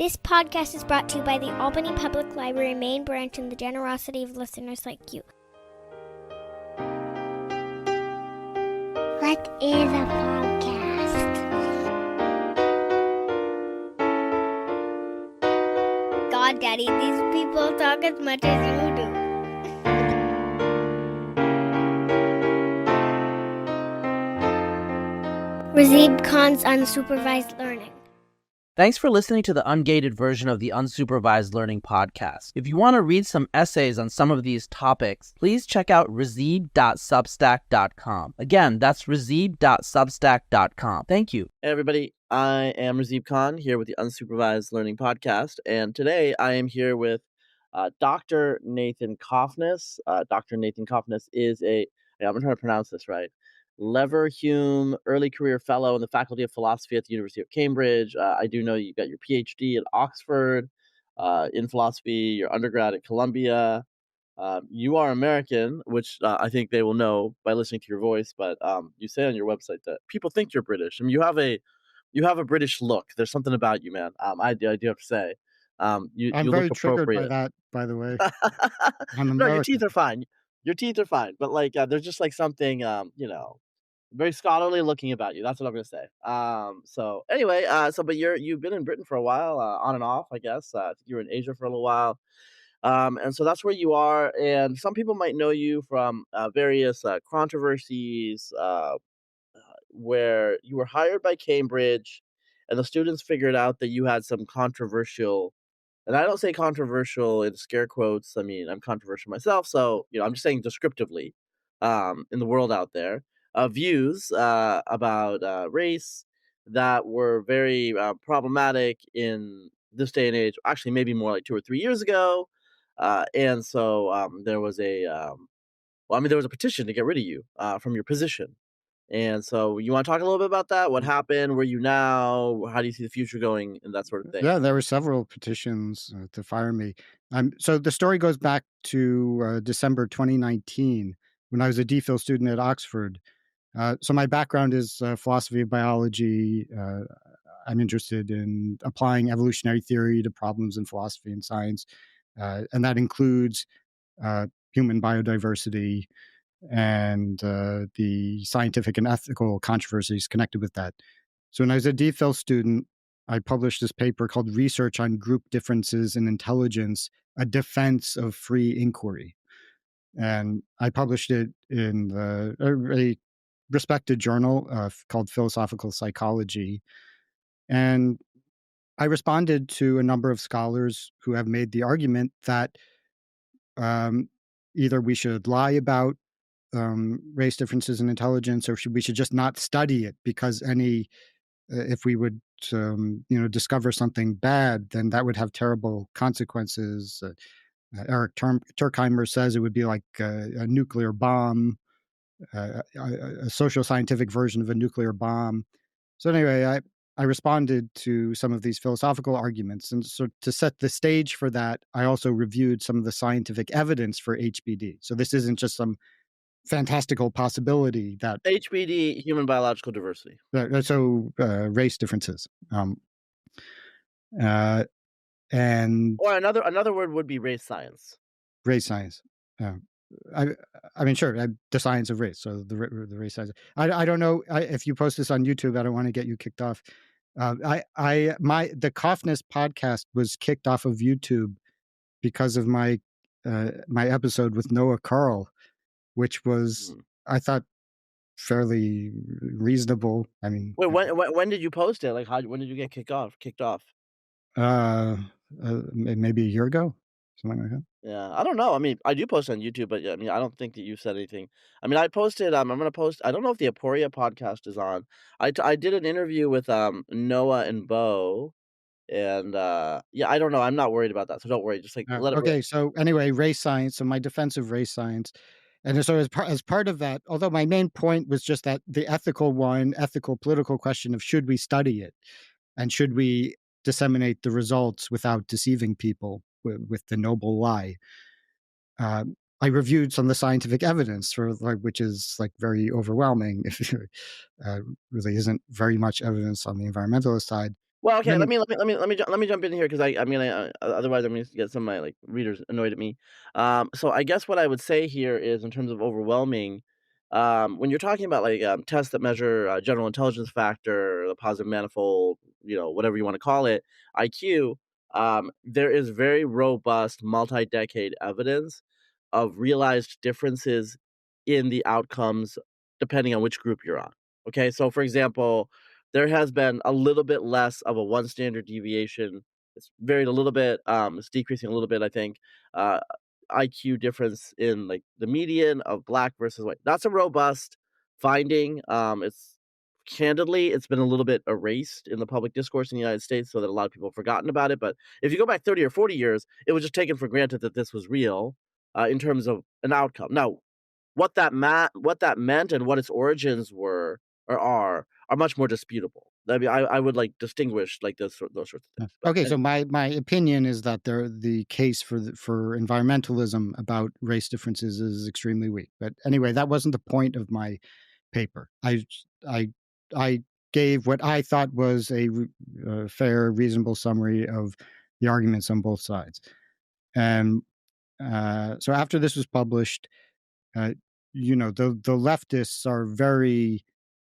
This podcast is brought to you by the Albany Public Library main branch and the generosity of listeners like you. What is a podcast? God, Daddy, these people talk as much as you do. Razib Khan's Unsupervised Learning. Thanks for listening to the ungated version of the Unsupervised Learning podcast. If you want to read some essays on some of these topics, please check out razib.substack.com. Again, that's razib.substack.com. Thank you. Hey everybody, I am Razib Khan here with the Unsupervised Learning podcast, and today I am here with Dr. Nathan Cofnas. Dr. Nathan Cofnas is I'm trying to pronounce this right, Leverhulme Early Career Fellow in the Faculty of Philosophy at the University of Cambridge. I do know you got your PhD at Oxford in philosophy, your undergrad at Columbia. You are American, which I think they will know by listening to your voice, but you say on your website that people think you're British. I mean, you have a British look. There's something about you, man. I do have to say. I'm you very look triggered by appropriate. that, by the way. I'm No, your American. teeth are fine. Your teeth are fine, but like there's just like something very scholarly looking about you. That's what I'm gonna say. So anyway, but you've been in Britain for a while, on and off, I guess. I think you were in Asia for a little while. And so that's where you are. And some people might know you from various controversies where you were hired by Cambridge, and the students figured out that you had some controversial. And I don't say controversial in scare quotes. I mean, I'm controversial myself, so I'm just saying descriptively, in the world out there, views about race that were very problematic in this day and age. Actually, maybe more like 2 or 3 years ago, and so there was there was a petition to get rid of you from your position. And so, you want to talk a little bit about that? What happened? Where are you now? How do you see the future going, and that sort of thing? Yeah, there were several petitions to fire me. So the story goes back to December 2019 when I was a DPhil student at Oxford. So my background is philosophy of biology. I'm interested in applying evolutionary theory to problems in philosophy and science, and that includes human biodiversity and the scientific and ethical controversies connected with that. So when I was a DPhil student, I published this paper called Research on Group Differences in Intelligence, a Defense of Free Inquiry. And I published it in a respected journal called Philosophical Psychology. And I responded to a number of scholars who have made the argument that either we should lie about race differences in intelligence, or we should just not study it, because if we would discover something bad, then that would have terrible consequences. Eric Turkheimer says it would be like a nuclear bomb, a social scientific version of a nuclear bomb. So anyway, I responded to some of these philosophical arguments, and so to set the stage for that, I also reviewed some of the scientific evidence for HBD. So this isn't just some fantastical possibility that HBD, human biological diversity. Race differences, and or another word would be race science. Race science. I mean, sure, the science of race. So the race science. I don't know if you post this on YouTube. I don't want to get you kicked off. The Cofnas podcast was kicked off of YouTube because of my episode with Noah Carl, which was, I thought, fairly reasonable. I mean, wait, when did you post it? Like, when did you get kicked off? Maybe a year ago, something like that. Yeah, I don't know. I mean, I do post on YouTube, but I mean, I don't think that you said anything. I mean, I posted. I'm gonna post. I don't know if the Aporia podcast is on. I did an interview with Noah and Bo, and yeah, I don't know. I'm not worried about that, so don't worry. Just like let it roll. Okay. So anyway, race science. So my defense of race science. And so as part of that, although my main point was just that the ethical political question of should we study it, and should we disseminate the results without deceiving people with the noble lie. I reviewed some of the scientific evidence which is like very overwhelming. If really isn't very much evidence on the environmentalist side. Well, okay. Then Let me jump in here because I'm gonna otherwise I'm gonna get some of my like readers annoyed at me. So I guess what I would say here is in terms of overwhelming, when you're talking about like tests that measure general intelligence factor, the positive manifold, whatever you want to call it, IQ, there is very robust multi-decade evidence of realized differences in the outcomes depending on which group you're on. Okay, so for example, there has been a little bit less of a one standard deviation. It's varied a little bit. It's decreasing a little bit, I think. Uh, IQ difference in like the median of black versus white. That's a robust finding. It's candidly, it's been a little bit erased in the public discourse in the United States, so that a lot of people have forgotten about it. But if you go back 30 or 40 years, it was just taken for granted that this was real in terms of an outcome. Now, what that meant and what its origins were or are much more disputable. I mean, I would like distinguish like those sorts of things. But okay, so my opinion is that the case for environmentalism about race differences is extremely weak. But anyway, that wasn't the point of my paper. I I gave what I thought was a fair, reasonable summary of the arguments on both sides. And so after this was published, uh, the leftists are very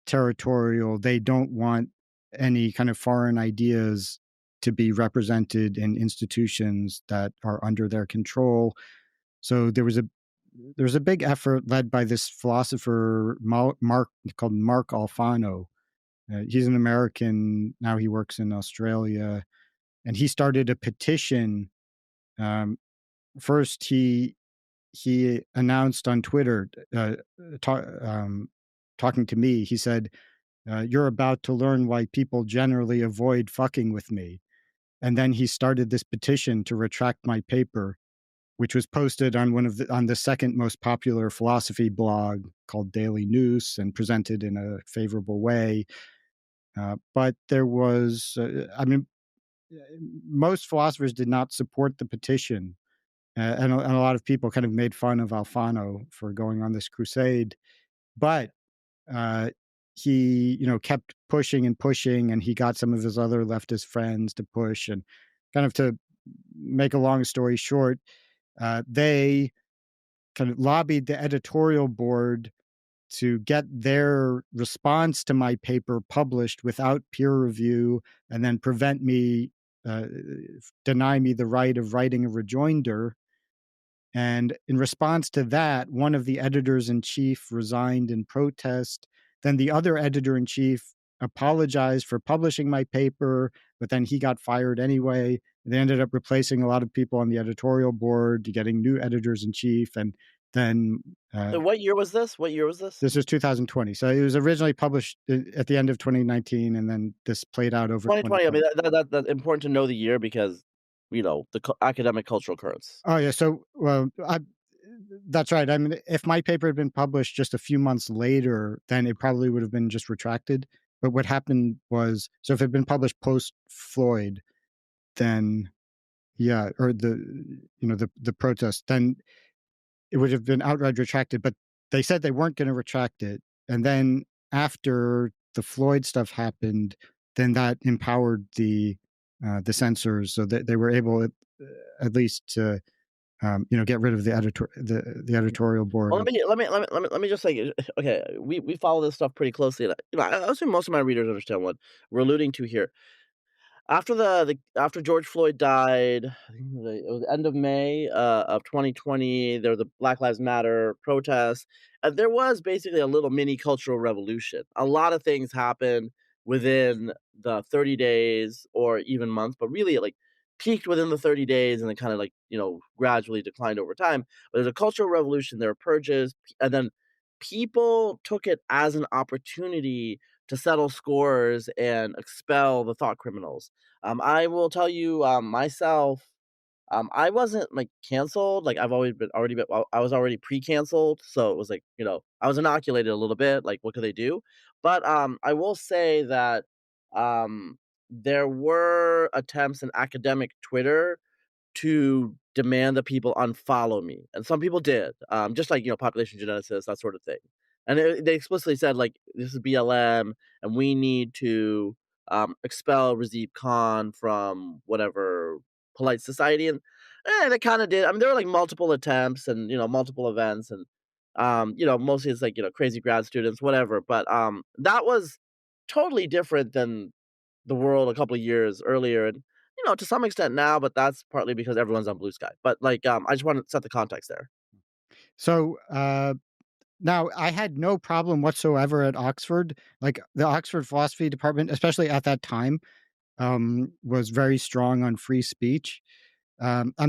territorial. They don't want any kind of foreign ideas to be represented in institutions that are under their control. So there was a big effort led by this philosopher Mark called Mark Alfano. He's an American now. He works in Australia, and he started a petition. Um, First, he announced on Twitter, talking to me. He said, "You're about to learn why people generally avoid fucking with me." And then he started this petition to retract my paper, which was posted on on the second most popular philosophy blog called Daily News and presented in a favorable way. But there was, I mean, most philosophers did not support the petition, and a lot of people kind of made fun of Alfano for going on this crusade. But uh, he, kept pushing and pushing, and he got some of his other leftist friends to push, and kind of to make a long story short, they kind of lobbied the editorial board to get their response to my paper published without peer review, and then uh, deny me the right of writing a rejoinder. And in response to that, one of the editors in chief resigned in protest. Then the other editor in chief apologized for publishing my paper, but then he got fired anyway. They ended up replacing a lot of people on the editorial board, getting new editors in chief. And then so what year was this? What year was this? this was 2020. So it was originally published at the end of 2019, and then this played out over 2020. I mean, 2020. that's important to know the year because the academic cultural currents. Oh yeah, so well, that's right. I mean, if my paper had been published just a few months later, then it probably would have been just retracted. But what happened was, so if it had been published post Floyd, then yeah, or the protest, then it would have been outright retracted. But they said they weren't going to retract it, and then after the Floyd stuff happened, then that empowered the censors, so that they were able at least to get rid of the editorial board. Well, let me just say, okay, we follow this stuff pretty closely. And, I assume most of my readers understand what we're alluding to here. After George Floyd died, I think it was the end of May of 2020. There were the Black Lives Matter protests. There was basically a little mini cultural revolution. A lot of things happened within the 30 days or even months, but really it like peaked within the 30 days and then kind of like gradually declined over time. But there's a cultural revolution. There were purges, and then people took it as an opportunity to settle scores and expel the thought criminals. I will tell you, myself, I wasn't like canceled. Like I was already pre-canceled, so it was like I was inoculated a little bit. Like what could they do? But I will say that there were attempts in academic Twitter to demand that people unfollow me, and some people did, just like population geneticists, that sort of thing. And they explicitly said like this is BLM, and we need to expel Razib Khan from whatever polite society, and it kind of did. I mean, there were like multiple attempts and multiple events, and mostly it's like crazy grad students, whatever. But that was totally different than the world a couple of years earlier, and to some extent now, but that's partly because everyone's on Blue Sky. But like, I just want to set the context there. So now I had no problem whatsoever at Oxford. Like the Oxford philosophy department, especially at that time, was very strong on free speech.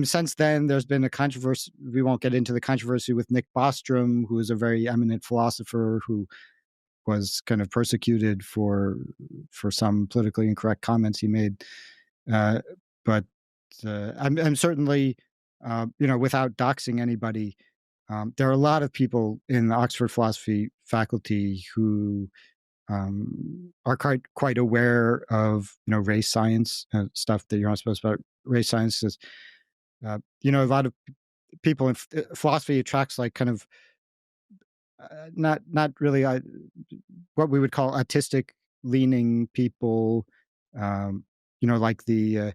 Since then, there's been a controversy. We won't get into the controversy with Nick Bostrom, who is a very eminent philosopher who was kind of persecuted for some politically incorrect comments he made. But I'm certainly, without doxing anybody, there are a lot of people in the Oxford philosophy faculty who are quite aware of race science stuff that you're not supposed to about race sciences. A lot of people in philosophy attracts like kind of not really what we would call autistic leaning people, like the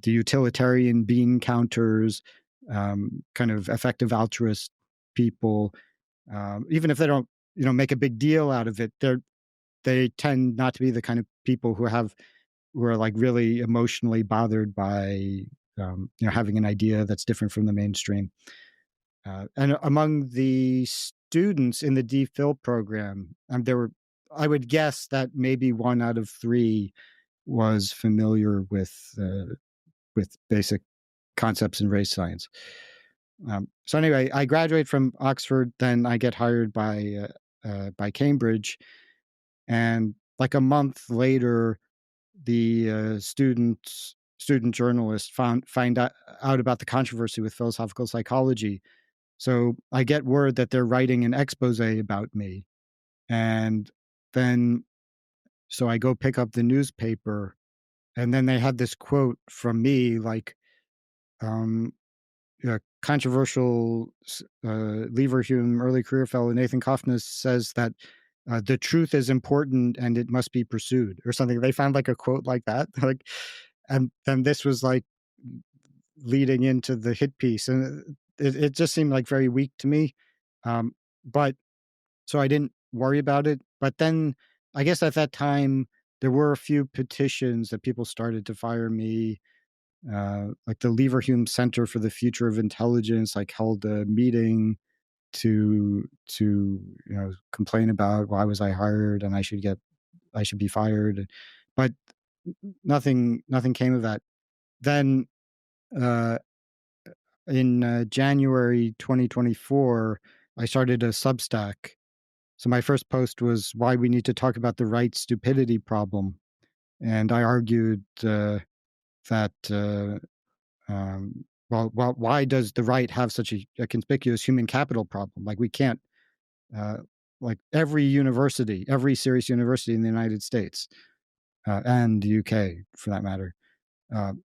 utilitarian bean counters, kind of effective altruist people. Even if they don't make a big deal out of it, they tend not to be the kind of people who are like really emotionally bothered by having an idea that's different from the mainstream. And among the students in the DPhil program, I would guess that maybe 1 out of 3 was familiar with basic concepts in race science. So anyway, I graduate from Oxford, then I get hired by Cambridge, and like a month later, the student journalist find out about the controversy with philosophical psychology. So I get word that they're writing an expose about me, and then so I go pick up the newspaper, and then they had this quote from me, like, controversial Leverhulme Early Career Fellow Nathan Cofnas says that the truth is important and it must be pursued, or something. They found like a quote like that, like, and then this was like leading into the hit piece, and it just seemed like very weak to me. But so I didn't worry about it. But then I guess at that time there were a few petitions that people started to fire me. Like the Leverhulme Center for the Future of Intelligence, like held a meeting to complain about why was I hired and I should be fired, but nothing came of that. Then in January 2024, I started a Substack. So my first post was why we need to talk about the right stupidity problem, and I argued that why does the right have such a conspicuous human capital problem? Like we can't, like every serious university in the United States and the UK, for that matter,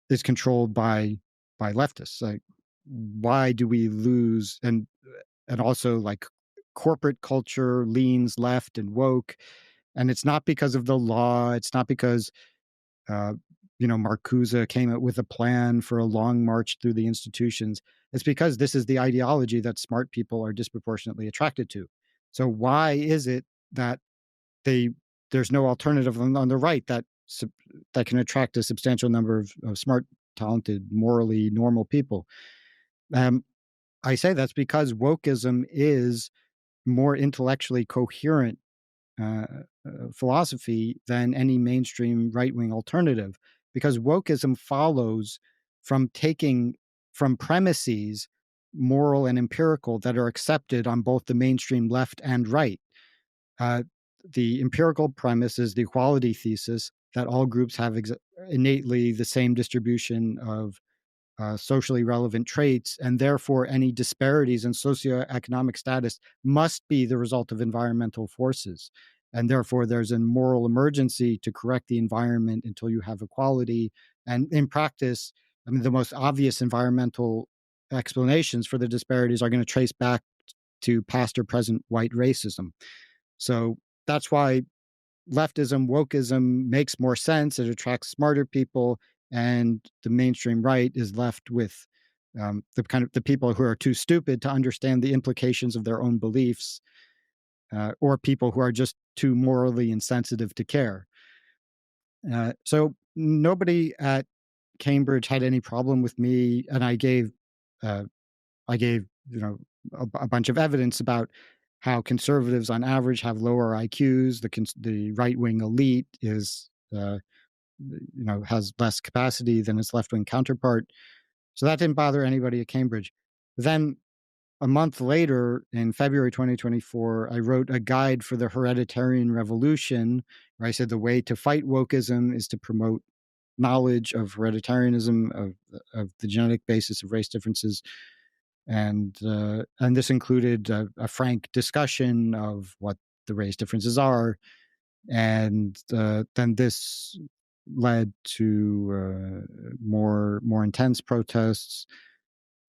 is controlled by leftists. Like, why do we lose? And also like corporate culture leans left and woke, and it's not because of the law. It's not because Marcuse came up with a plan for a long march through the institutions. It's because this is the ideology that smart people are disproportionately attracted to. So why is it that there's no alternative on the right that can attract a substantial number of smart, talented, morally normal people? I say that's because wokeism is more intellectually coherent philosophy than any mainstream right-wing alternative, because wokeism follows from taking from premises, moral and empirical, that are accepted on both the mainstream left and right. The empirical premise is the equality thesis that all groups have innately the same distribution of socially relevant traits, and therefore any disparities in socioeconomic status must be the result of environmental forces. And therefore there's a moral emergency to correct the environment until you have equality. And in practice, I mean, the most obvious environmental explanations for the disparities are going to trace back to past or present white racism. So that's why leftism, wokeism makes more sense. It attracts smarter people, and the mainstream right is left with the people who are too stupid to understand the implications of their own beliefs, or people who are just too morally insensitive to care. So nobody at Cambridge had any problem with me, and uh, a bunch of evidence about how conservatives on average have lower IQs. The right wing elite is has less capacity than its left wing counterpart. So that didn't bother anybody at Cambridge. Then a month later, in February 2024, I wrote a guide for the hereditarian revolution, where I said the way to fight wokeism is to promote knowledge of hereditarianism, of the genetic basis of race differences, and this included a frank discussion of what the race differences are, and then this led to more intense protests,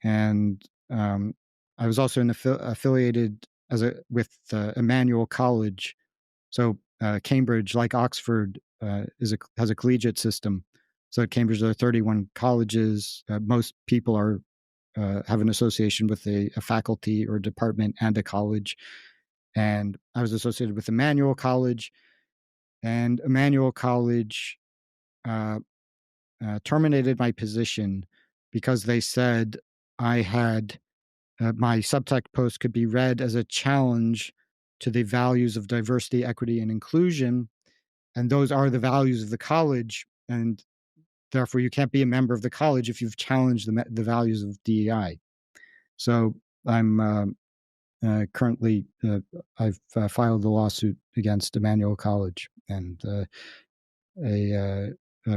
and I was also affiliated with Emmanuel College. So Cambridge, like Oxford, has a collegiate system. So at Cambridge, there are 31 colleges. Most people have an association with a faculty or department and a college. And I was associated with Emmanuel College. And Emmanuel College terminated my position because they said I had my Substack post could be read as a challenge to the values of diversity, equity, and inclusion. And those are the values of the college. And therefore, you can't be a member of the college if you've challenged the values of DEI. So I'm currently, I've filed a lawsuit against Emmanuel College, and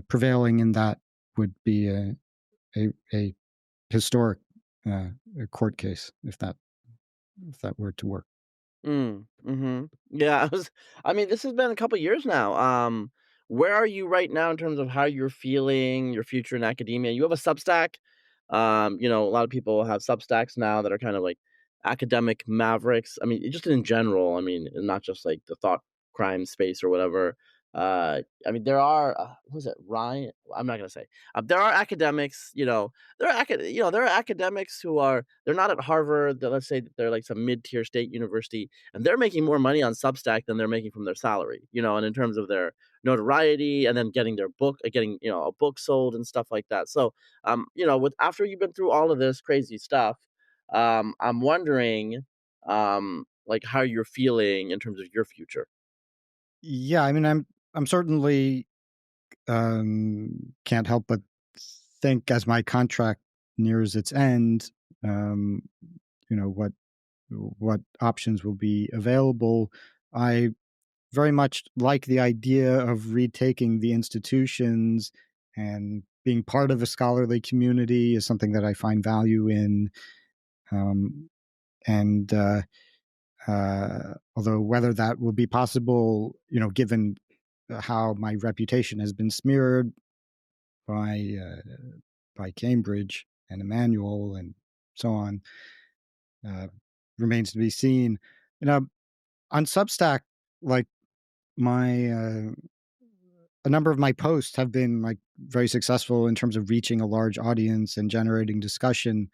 prevailing in that would be a historic court case if that were to work. Yeah, I mean, this has been a couple years now. Where are you right now in terms of how you're feeling, your future in academia? You have a Substack. A lot of people have Substacks now that are kind of like academic mavericks. I mean, just in general. I mean, not just like the thought crime space or whatever. I mean, there are who's it? Ryan. I'm not gonna say. There are academics. There are academics who are they're not at Harvard. Let's say that they're like some mid-tier state university, and they're making more money on Substack than they're making from their salary. And in terms of their notoriety, and then getting their book, getting a book sold and stuff like that. So, with after you've been through all of this crazy stuff, I'm wondering, like how you're feeling in terms of your future. Yeah, I mean, I'm certainly can't help but think as my contract nears its end, what options will be available. I very much like the idea of retaking the institutions, and being part of a scholarly community is something that I find value in. And although whether that will be possible, given how my reputation has been smeared by Cambridge and Emmanuel and so on, remains to be seen. On Substack, like my a number of my posts have been like very successful in terms of reaching a large audience and generating discussion.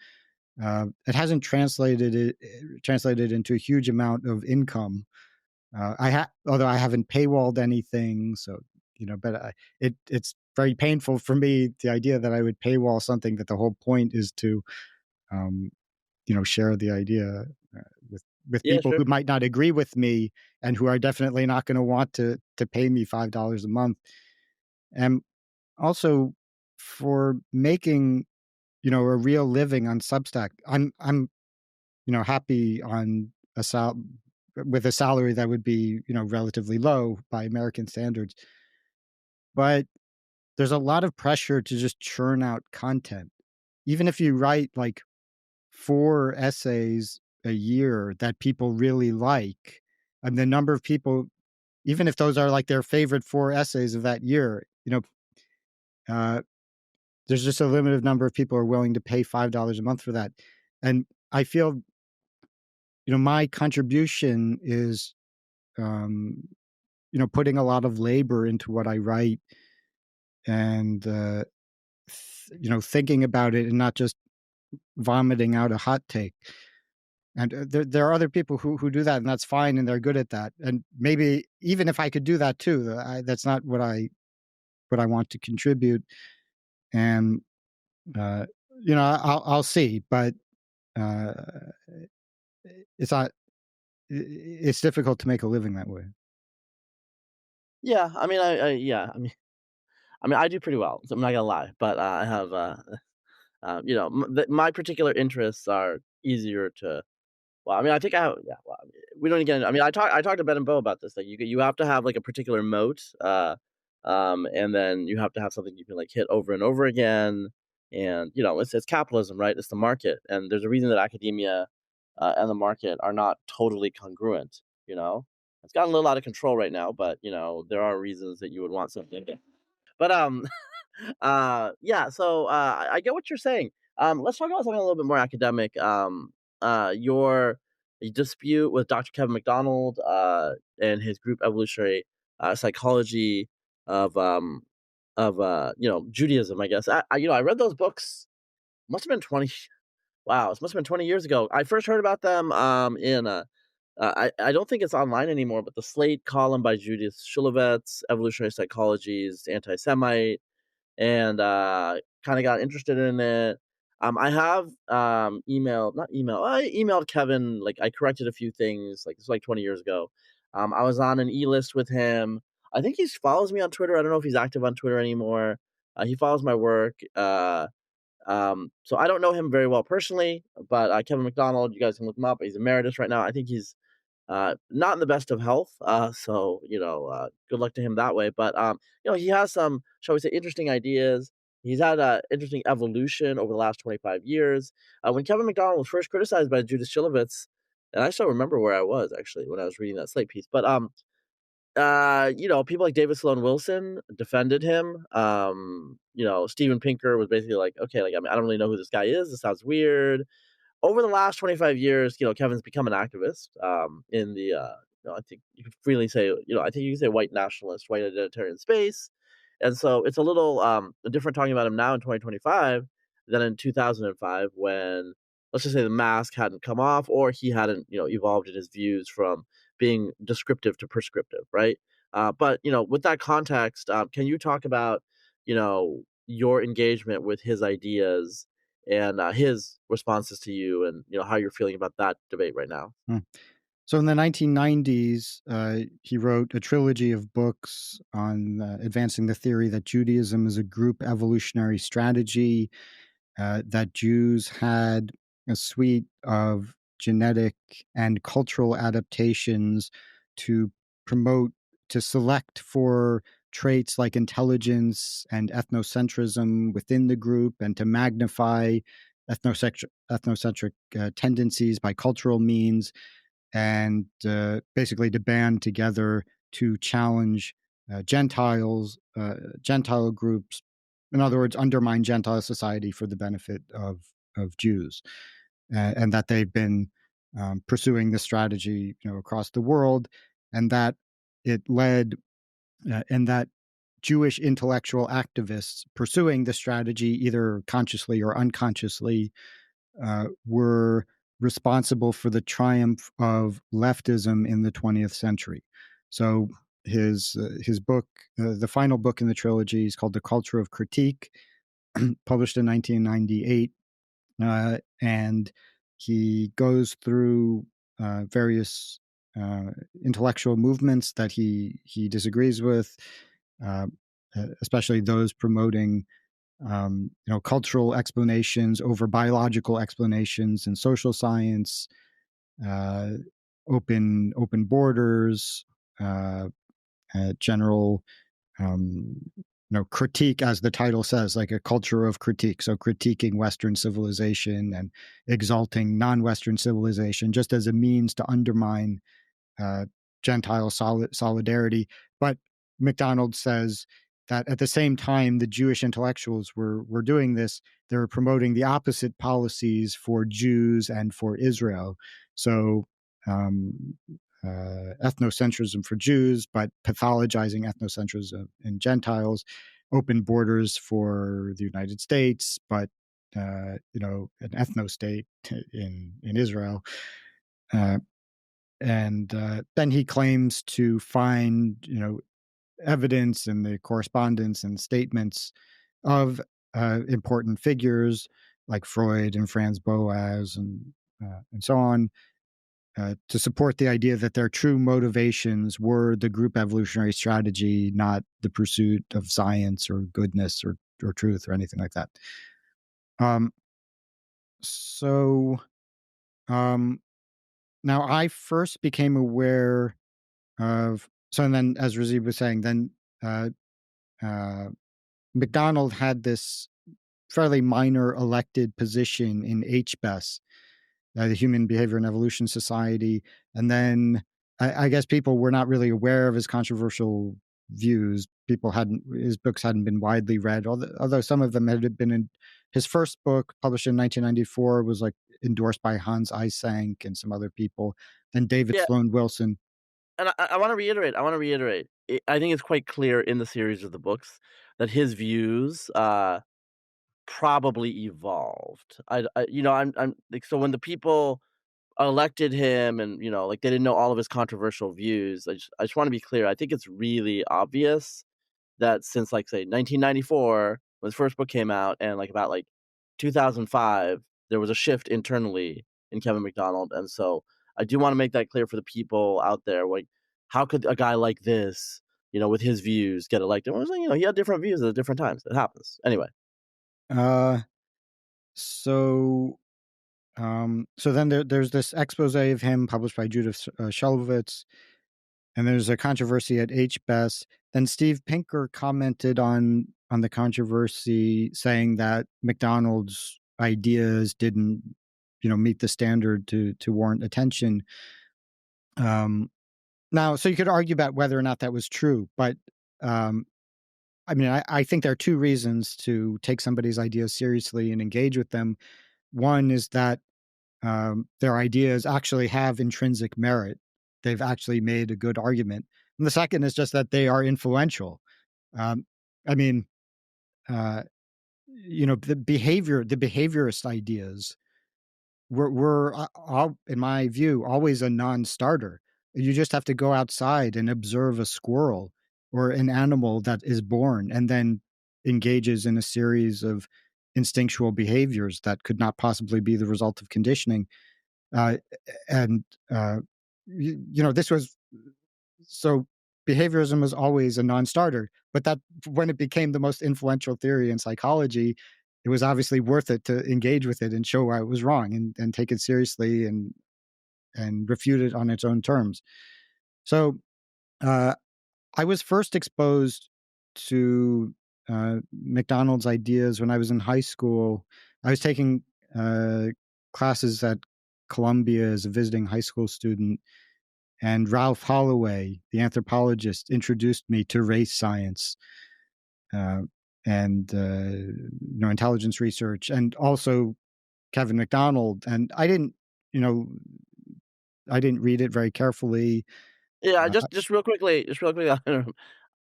It hasn't translated into a huge amount of income. Although I haven't paywalled anything, so but it's very painful for me, the idea that I would paywall something that the whole point is to share the idea with Yeah, people sure. who might not agree with me, and who are definitely not going to want to pay me $5 a month. And also, for making a real living on Substack, I'm happy on with a salary that would be relatively low by American standards. But there's a lot of pressure to just churn out content. Even if you write like 4 essays a year that people really like, and the number of people, even if those are like their favorite 4 essays of that year, uh, there's just a limited number of people who are willing to pay $5 a month for that. And I feel, my contribution is, putting a lot of labor into what I write, and thinking about it and not just vomiting out a hot take. And there are other people who do that, and that's fine, and they're good at that. And maybe even if I could do that too, that's not what I want to contribute. And I'll see, but uh, it's not. It's difficult to make a living that way. Yeah, I mean, yeah, I mean, I do pretty well. So I'm not gonna lie, but I have, my particular interests are easier to. Well, I mean, I think I have. Yeah, well, I mean, we don't get into. I mean, I talked to Ben and Bo about this. Like, you have to have like a particular moat, and then you have to have something you can like hit over and over again. And it's capitalism, right? It's the market, and there's a reason that academia and the market are not totally congruent. It's gotten a little out of control right now, but there are reasons that you would want something. But yeah. So I get what you're saying. Let's talk about something a little bit more academic. Your dispute with Dr. Kevin MacDonald and his group evolutionary psychology of Judaism. I guess I read those books. Must have been 20. Wow, it must have been 20 years ago. I first heard about them in I don't think it's online anymore, but the Slate column by Judith Shulevitz, Evolutionary Psychology's Anti-Semite, and kind of got interested in it. I have I emailed Kevin, like I corrected a few things, like it's like 20 years ago. I was on an e-list with him. I think he follows me on Twitter. I don't know if he's active on Twitter anymore. He follows my work. So I don't know him very well personally, but Kevin MacDonald, you guys can look him up. He's emeritus right now. I think he's not in the best of health. So good luck to him that way. But he has some, shall we say, interesting ideas. He's had an interesting evolution over the last 25 years. When Kevin MacDonald was first criticized by Judith Shulevitz, and I still remember where I was actually when I was reading that Slate piece. But people like David Sloan Wilson defended him. Steven Pinker was basically like, okay, like I don't really know who this guy is. This sounds weird. Over the last 25 years, Kevin's become an activist in the I think you could freely say, I think you can say white nationalist, white identitarian space. And so it's a little different talking about him now in 2025 than in 2005 when, let's just say, the mask hadn't come off or he hadn't, evolved in his views from being descriptive to prescriptive, right? But with that context, can you talk about, your engagement with his ideas and his responses to you, and how you're feeling about that debate right now? So in the 1990s, he wrote a trilogy of books on advancing the theory that Judaism is a group evolutionary strategy, that Jews had a suite of genetic and cultural adaptations to select for traits like intelligence and ethnocentrism within the group, and to magnify ethnocentric tendencies by cultural means, and basically to band together to challenge Gentile groups. In other words, undermine Gentile society for the benefit of Jews, and that they've been pursuing this strategy, across the world, and that it led, and that Jewish intellectual activists pursuing the strategy, either consciously or unconsciously, were responsible for the triumph of leftism in the 20th century. So his book, the final book in the trilogy, is called The Culture of Critique, published in 1998, and he goes through various intellectual movements that he disagrees with, especially those promoting cultural explanations over biological explanations in social science, open borders, general critique, as the title says, like a culture of critique. So critiquing Western civilization and exalting non-Western civilization just as a means to undermine Gentile solidarity. But MacDonald says that at the same time the Jewish intellectuals were doing this, they were promoting the opposite policies for Jews and for Israel. So ethnocentrism for Jews, but pathologizing ethnocentrism in Gentiles, open borders for the United States, but an ethno-state in Israel. And then he claims to find, evidence in the correspondence and statements of important figures like Freud and Franz Boas and so on, to support the idea that their true motivations were the group evolutionary strategy, not the pursuit of science or goodness or truth or anything like that. So now I first became aware of, and then as Razib was saying, then McDonald had this fairly minor elected position in HBES, the Human Behavior and Evolution Society. And then I guess people were not really aware of his controversial views. His books hadn't been widely read, although some of them had been in his first book, published in 1994, was like endorsed by Hans Eysenck and some other people. Then David Yeah. Sloan Wilson. And I want to reiterate. I think it's quite clear in the series of the books that his views probably evolved. I'm like, so when the people elected him and like they didn't know all of his controversial views. I just want to be clear. I think it's really obvious that since like say 1994 when his first book came out and like about like 2005 there was a shift internally in Kevin MacDonald, and so I do want to make that clear for the people out there. Like, how could a guy like this, with his views, get elected? Well, he had different views at different times. It happens anyway. So then there's this expose of him published by Judith Shelvitz, and there's a controversy at HBES. Then Steve Pinker commented on the controversy, saying that McDonald's ideas didn't, meet the standard to warrant attention. Now, so you could argue about whether or not that was true, but I think there are two reasons to take somebody's ideas seriously and engage with them. One is that their ideas actually have intrinsic merit. They've actually made a good argument. And the second is just that they are influential. The behaviorist ideas were in my view, always a non-starter. You just have to go outside and observe a squirrel or an animal that is born and then engages in a series of instinctual behaviors that could not possibly be the result of conditioning. This was so behaviorism was always a non-starter, but that when it became the most influential theory in psychology, it was obviously worth it to engage with it and show why it was wrong and take it seriously and refute it on its own terms. So I was first exposed to McDonald's ideas when I was in high school. I was taking classes at Columbia as a visiting high school student, and Ralph Holloway, the anthropologist, introduced me to race science and intelligence research, and also Kevin MacDonald. And I didn't read it very carefully. Yeah, just real quickly.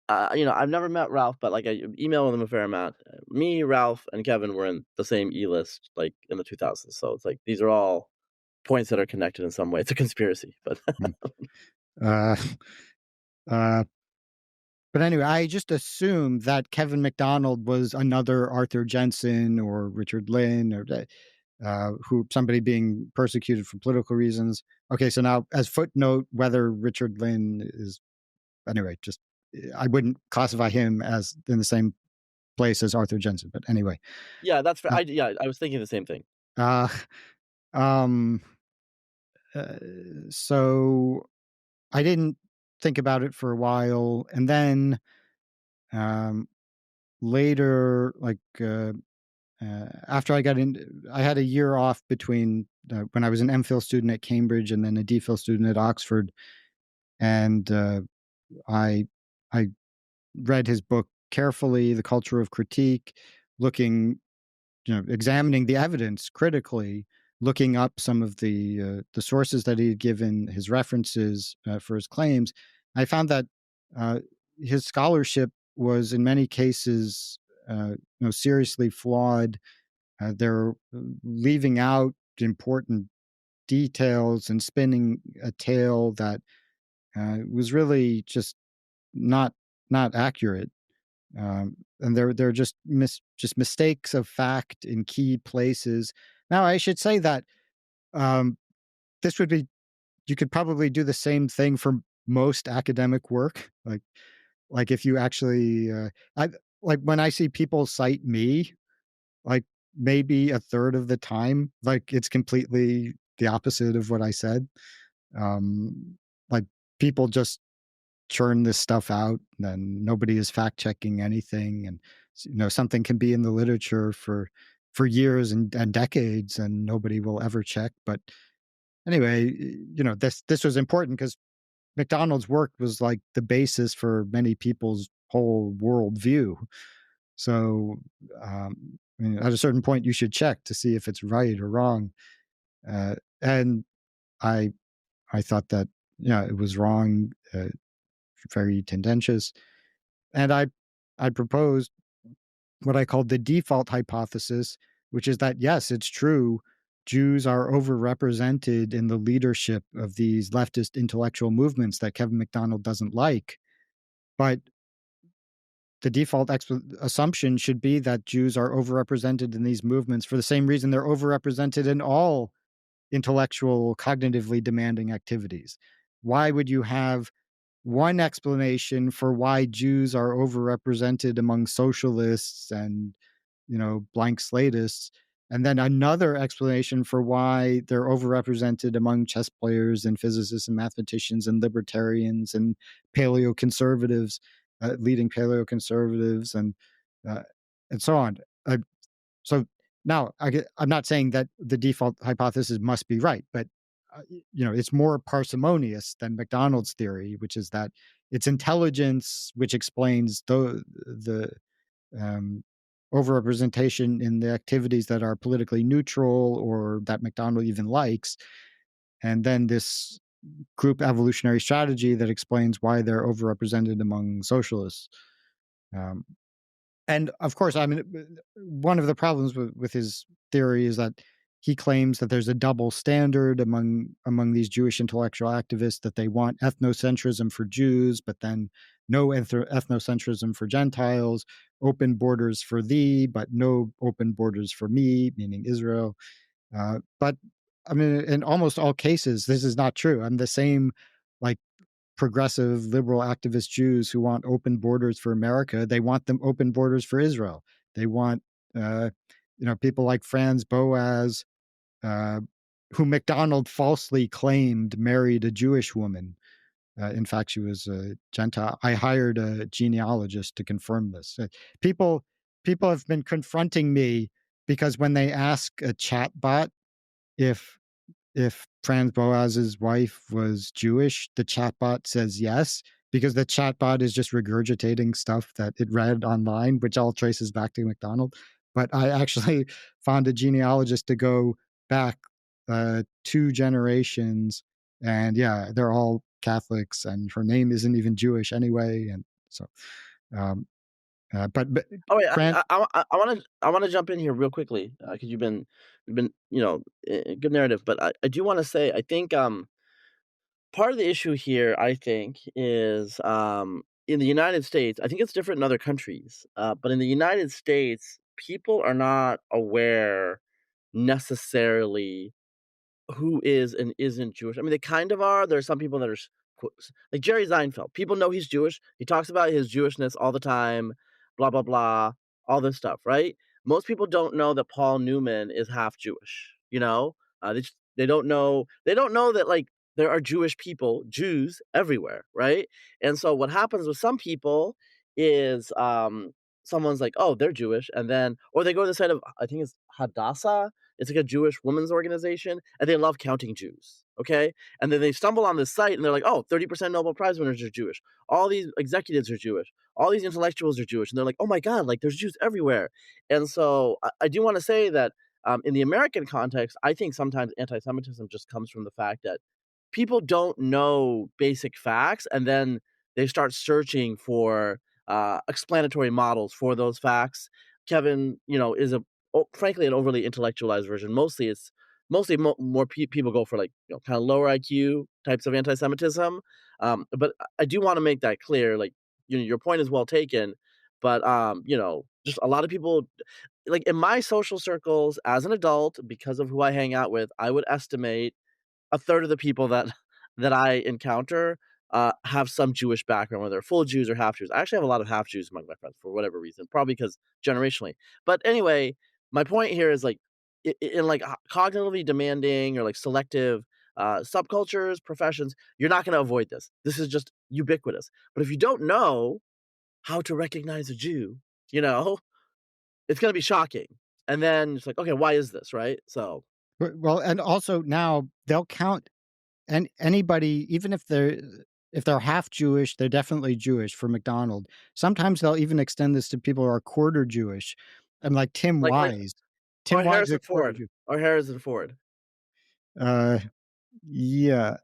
I've never met Ralph, but like I email with him a fair amount. Me, Ralph, and Kevin were in the same E-list like in the 2000s. So it's like these are all points that are connected in some way. It's a conspiracy, but but anyway, I just assumed that Kevin MacDonald was another Arthur Jensen or Richard Lynn or somebody being persecuted for political reasons. Okay, so now as footnote, whether Richard Lynn is anyway, just I wouldn't classify him as in the same place as Arthur Jensen. But anyway, yeah, that's fair. I was thinking the same thing. So I didn't think about it for a while, and then later, like after I got in, I had a year off between when I was an MPhil student at Cambridge and then a DPhil student at Oxford, and I read his book carefully, The Culture of Critique, examining the evidence critically, looking up some of the sources that he had given, his references for his claims, I found that his scholarship was in many cases seriously flawed. They're leaving out important details and spinning a tale that was really just not accurate. And they're just mistakes of fact in key places. Now, I should say that um, this would be you could probably do the same thing for most academic work. Like if you actually, I like when I see people cite me, like maybe a third of the time, like it's completely the opposite of what I said. Like people just churn this stuff out and nobody is fact checking anything, and something can be in the literature for years and decades and nobody will ever check. But anyway, this was important because McDonald's work was like the basis for many people's whole worldview. So at a certain point you should check to see if it's right or wrong. And I thought that it was wrong, very tendentious. And I proposed what I called the default hypothesis, which is that, yes, it's true, Jews are overrepresented in the leadership of these leftist intellectual movements that Kevin MacDonald doesn't like. But the default assumption should be that Jews are overrepresented in these movements for the same reason they're overrepresented in all intellectual, cognitively demanding activities. Why would you have one explanation for why Jews are overrepresented among socialists and, blank slatists, and then another explanation for why they're overrepresented among chess players and physicists and mathematicians and libertarians and paleoconservatives, leading paleoconservatives, uh, and so on. So now I'm not saying that the default hypothesis must be right, but it's more parsimonious than McDonald's theory, which is that it's intelligence which explains the overrepresentation in the activities that are politically neutral or that McDonald even likes, and then this group evolutionary strategy that explains why they're overrepresented among socialists. And of course, I mean, one of the problems with his theory is that he claims that there's a double standard among these Jewish intellectual activists, that they want ethnocentrism for Jews, but then no ethnocentrism for Gentiles, open borders for thee, but no open borders for me, meaning Israel. But I mean, in almost all cases, this is not true. I'm the same, like, progressive liberal activist Jews who want open borders for America. They want them open borders for Israel. They want, people like Franz Boas, who MacDonald falsely claimed married a Jewish woman. In fact, she was a Gentile. I hired a genealogist to confirm this. People have been confronting me because when they ask a chatbot if Franz Boas's wife was Jewish, the chatbot says yes, because the chatbot is just regurgitating stuff that it read online, which all traces back to McDonald. But I actually found a genealogist to go back 2 generations, and yeah, they're all Catholics, and her name isn't even Jewish anyway, and so. But Oh wait, Fran, I want to jump in here real quickly because you've been good narrative, but I do want to say I think part of the issue here I think is in the United States. I think it's different in other countries, but in the United States, people are not aware necessarily who is and isn't Jewish. I mean, they kind of are. There are some people that are like Jerry Seinfeld. People know he's Jewish. He talks about his Jewishness all the time, blah blah blah, all this stuff, right? Most people don't know that Paul Newman is half Jewish. They don't know. They don't know that like there are Jewish people, Jews everywhere, right? And so what happens with some people is someone's like, oh, they're Jewish, and then or they go to the site of I think it's Hadassah. It's like a Jewish women's organization, and they love counting Jews, okay? And then they stumble on this site, and they're like, oh, 30% Nobel Prize winners are Jewish. All these executives are Jewish. All these intellectuals are Jewish. And they're like, oh my God, like there's Jews everywhere. And so I do want to say that In the American context, I think sometimes anti-Semitism just comes from the fact that people don't know basic facts, and then they start searching for explanatory models for those facts. Kevin, is frankly an overly intellectualized version. Mostly, more people go for like kind of lower IQ types of anti-Semitism. But I do want to make that clear. Like, your point is well taken, but just a lot of people, like in my social circles as an adult, because of who I hang out with, I would estimate a third of the people that I encounter have some Jewish background, whether they're full Jews or half Jews. I actually have a lot of half Jews among my friends for whatever reason, probably because generationally. But anyway, my point here is like in like cognitively demanding or like selective subcultures, professions, you're not going to avoid this. This is just ubiquitous. But if you don't know how to recognize a Jew, you know, it's going to be shocking. And then it's like, okay, why is this, right? So Well, and also now they'll count anybody, even if they're half Jewish, they're definitely Jewish for McDonald. Sometimes they'll even extend this to people who are quarter Jewish. And like Tim like Wise. or Tim Wise is Harrison a quarter Ford Jew. or Harrison Ford. Yeah.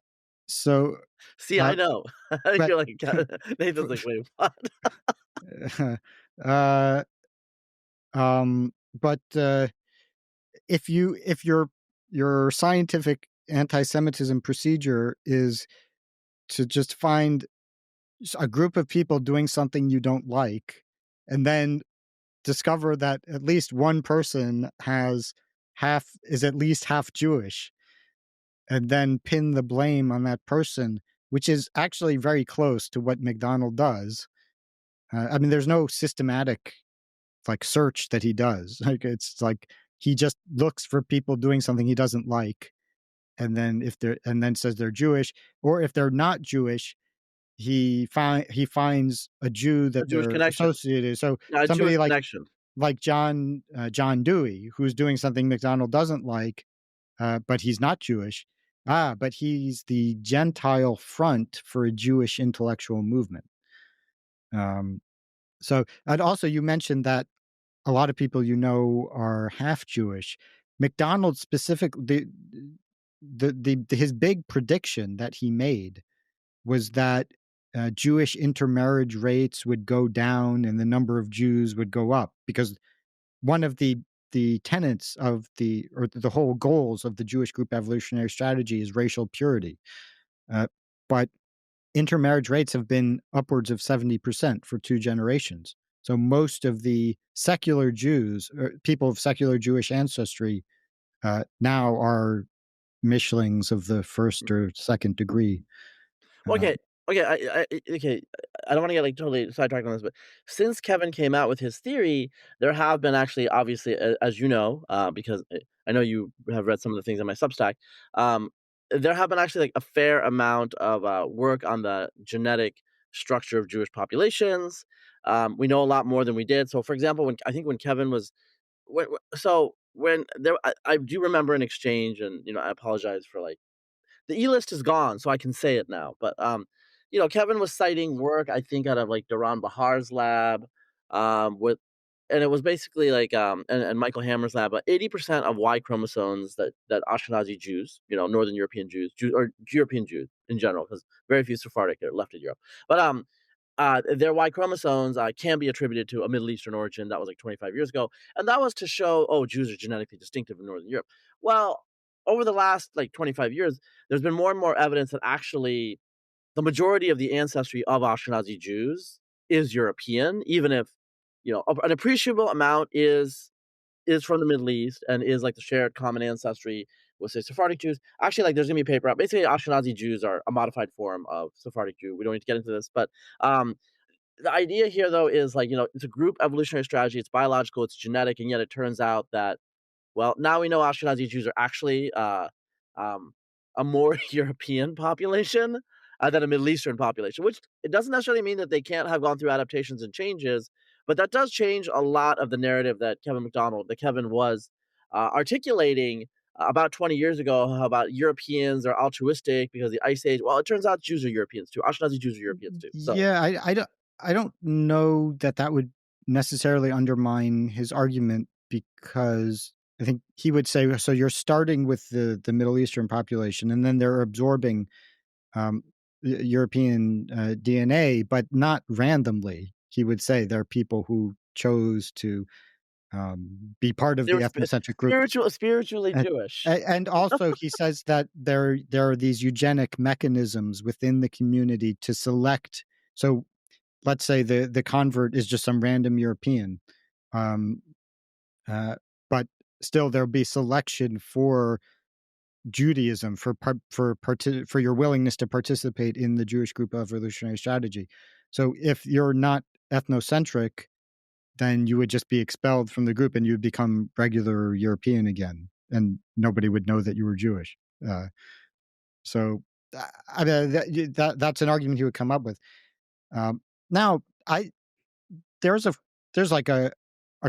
So See, I know. but You're like Nathan's like, wait, what? uh but if your scientific anti-Semitism procedure is to just find a group of people doing something you don't like, and then discover that at least one person is at least half Jewish, and then pin the blame on that person, which is actually very close to what McDonald does. I mean, there's no systematic like search that he does. Like it's like he just looks for people doing something he doesn't like, and then says they're Jewish, or if they're not Jewish, he finds a Jew A that Jewish they're connection. associated. So A somebody Jewish connection. like John Dewey, who's doing something McDonald doesn't like, but he's not Jewish. But he's the Gentile front for a Jewish intellectual movement. So, and also you mentioned that a lot of people are half Jewish. McDonald specifically, his big prediction that he made was that Jewish intermarriage rates would go down and the number of Jews would go up, because one of the tenets of the whole goals of the Jewish Group Evolutionary Strategy is racial purity. But intermarriage rates have been upwards of 70% for 2 generations. So most of the secular Jews, or people of secular Jewish ancestry, now are Mishlings of the first or second degree. Okay. Okay. I don't want to get like totally sidetracked on this, but since Kevin came out with his theory, there have been actually, obviously, as you know, because I know you have read some of the things in my Substack. There have been actually like a fair amount of work on the genetic structure of Jewish populations. We know a lot more than we did. So, for example, when Kevin was when there, I do remember an exchange, and I apologize for like the E-list is gone, so I can say it now. But Kevin was citing work, I think, out of like Duran Bahar's lab, with, and it was basically like and Michael Hammer's lab, but 80% of Y chromosomes that Ashkenazi Jews, Northern European Jews, or European Jews in general, because very few Sephardic are left in Europe, but their Y chromosomes can be attributed to a Middle Eastern origin. That was like 25 years ago. And that was to show, oh, Jews are genetically distinctive in Northern Europe. Well, over the last like 25 years, there's been more and more evidence that actually the majority of the ancestry of Ashkenazi Jews is European, even if, an appreciable amount is from the Middle East and is like the shared common ancestry with, say, Sephardic Jews. Actually, like, there's gonna be a paper out. Basically, Ashkenazi Jews are a modified form of Sephardic Jew. We don't need to get into this, but the idea here, though, is like, it's a group evolutionary strategy. It's biological, it's genetic, and yet it turns out that, well, now we know Ashkenazi Jews are actually a more European population than a Middle Eastern population, which it doesn't necessarily mean that they can't have gone through adaptations and changes, but that does change a lot of the narrative that Kevin was articulating about 20 years ago, how about Europeans are altruistic because of the Ice Age. Well, it turns out Jews are Europeans too. Ashkenazi Jews are Europeans too. So Yeah, I don't know that would necessarily undermine his argument, because I think he would say, so you're starting with the Middle Eastern population, and then they're absorbing European DNA, but not randomly. He would say there are people who chose to be part of They the were ethnocentric group. spiritually And, Jewish. and also, he says that there are these eugenic mechanisms within the community to select. So let's say the convert is just some random European, um, but still there'll be selection for Judaism, for your willingness to participate in the Jewish Group Evolutionary Strategy. So if you're not ethnocentric, then you would just be expelled from the group and you'd become regular European again, and nobody would know that you were Jewish. So I mean, that's an argument he would come up with. Now, there's like a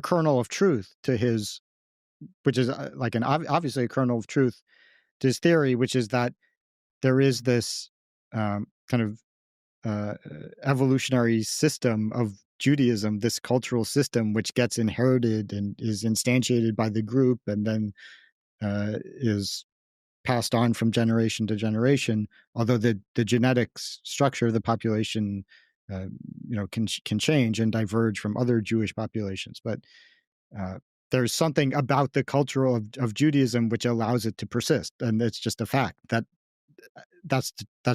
kernel of truth to his, which is like obviously a kernel of truth to his theory, which is that there is this kind of evolutionary system of Judaism, this cultural system which gets inherited and is instantiated by the group, and then is passed on from generation to generation. Although the genetic structure of the population, can change and diverge from other Jewish populations, but there's something about the culture of Judaism which allows it to persist, and it's just a fact that's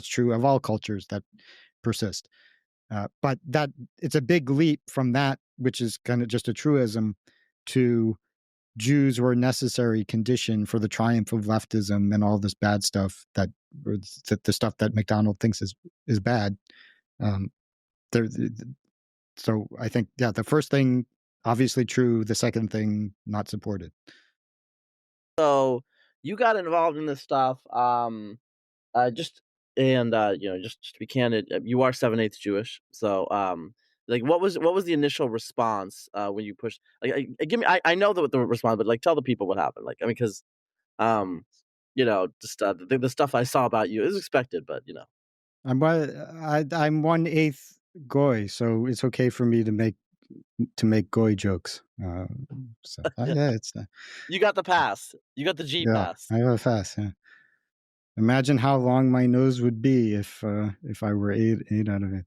true of all cultures that persist. But that it's a big leap from that, which is kind of just a truism, to Jews were a necessary condition for the triumph of leftism and all this bad stuff the stuff that MacDonald thinks is bad. So I think, the first thing obviously true, the second thing not supported. So you got involved in this stuff. Just to be candid, you are 7/8 Jewish. So like what was the initial response when you pushed? Like, give me. I know the response, but like tell the people what happened. Like, I mean, because just the stuff I saw about you is expected, but I'm 1/8 goy, so it's okay for me to make goy jokes. It's you got the pass. You got the G pass. I have a fast. Yeah. Imagine how long my nose would be if I were eight out of it.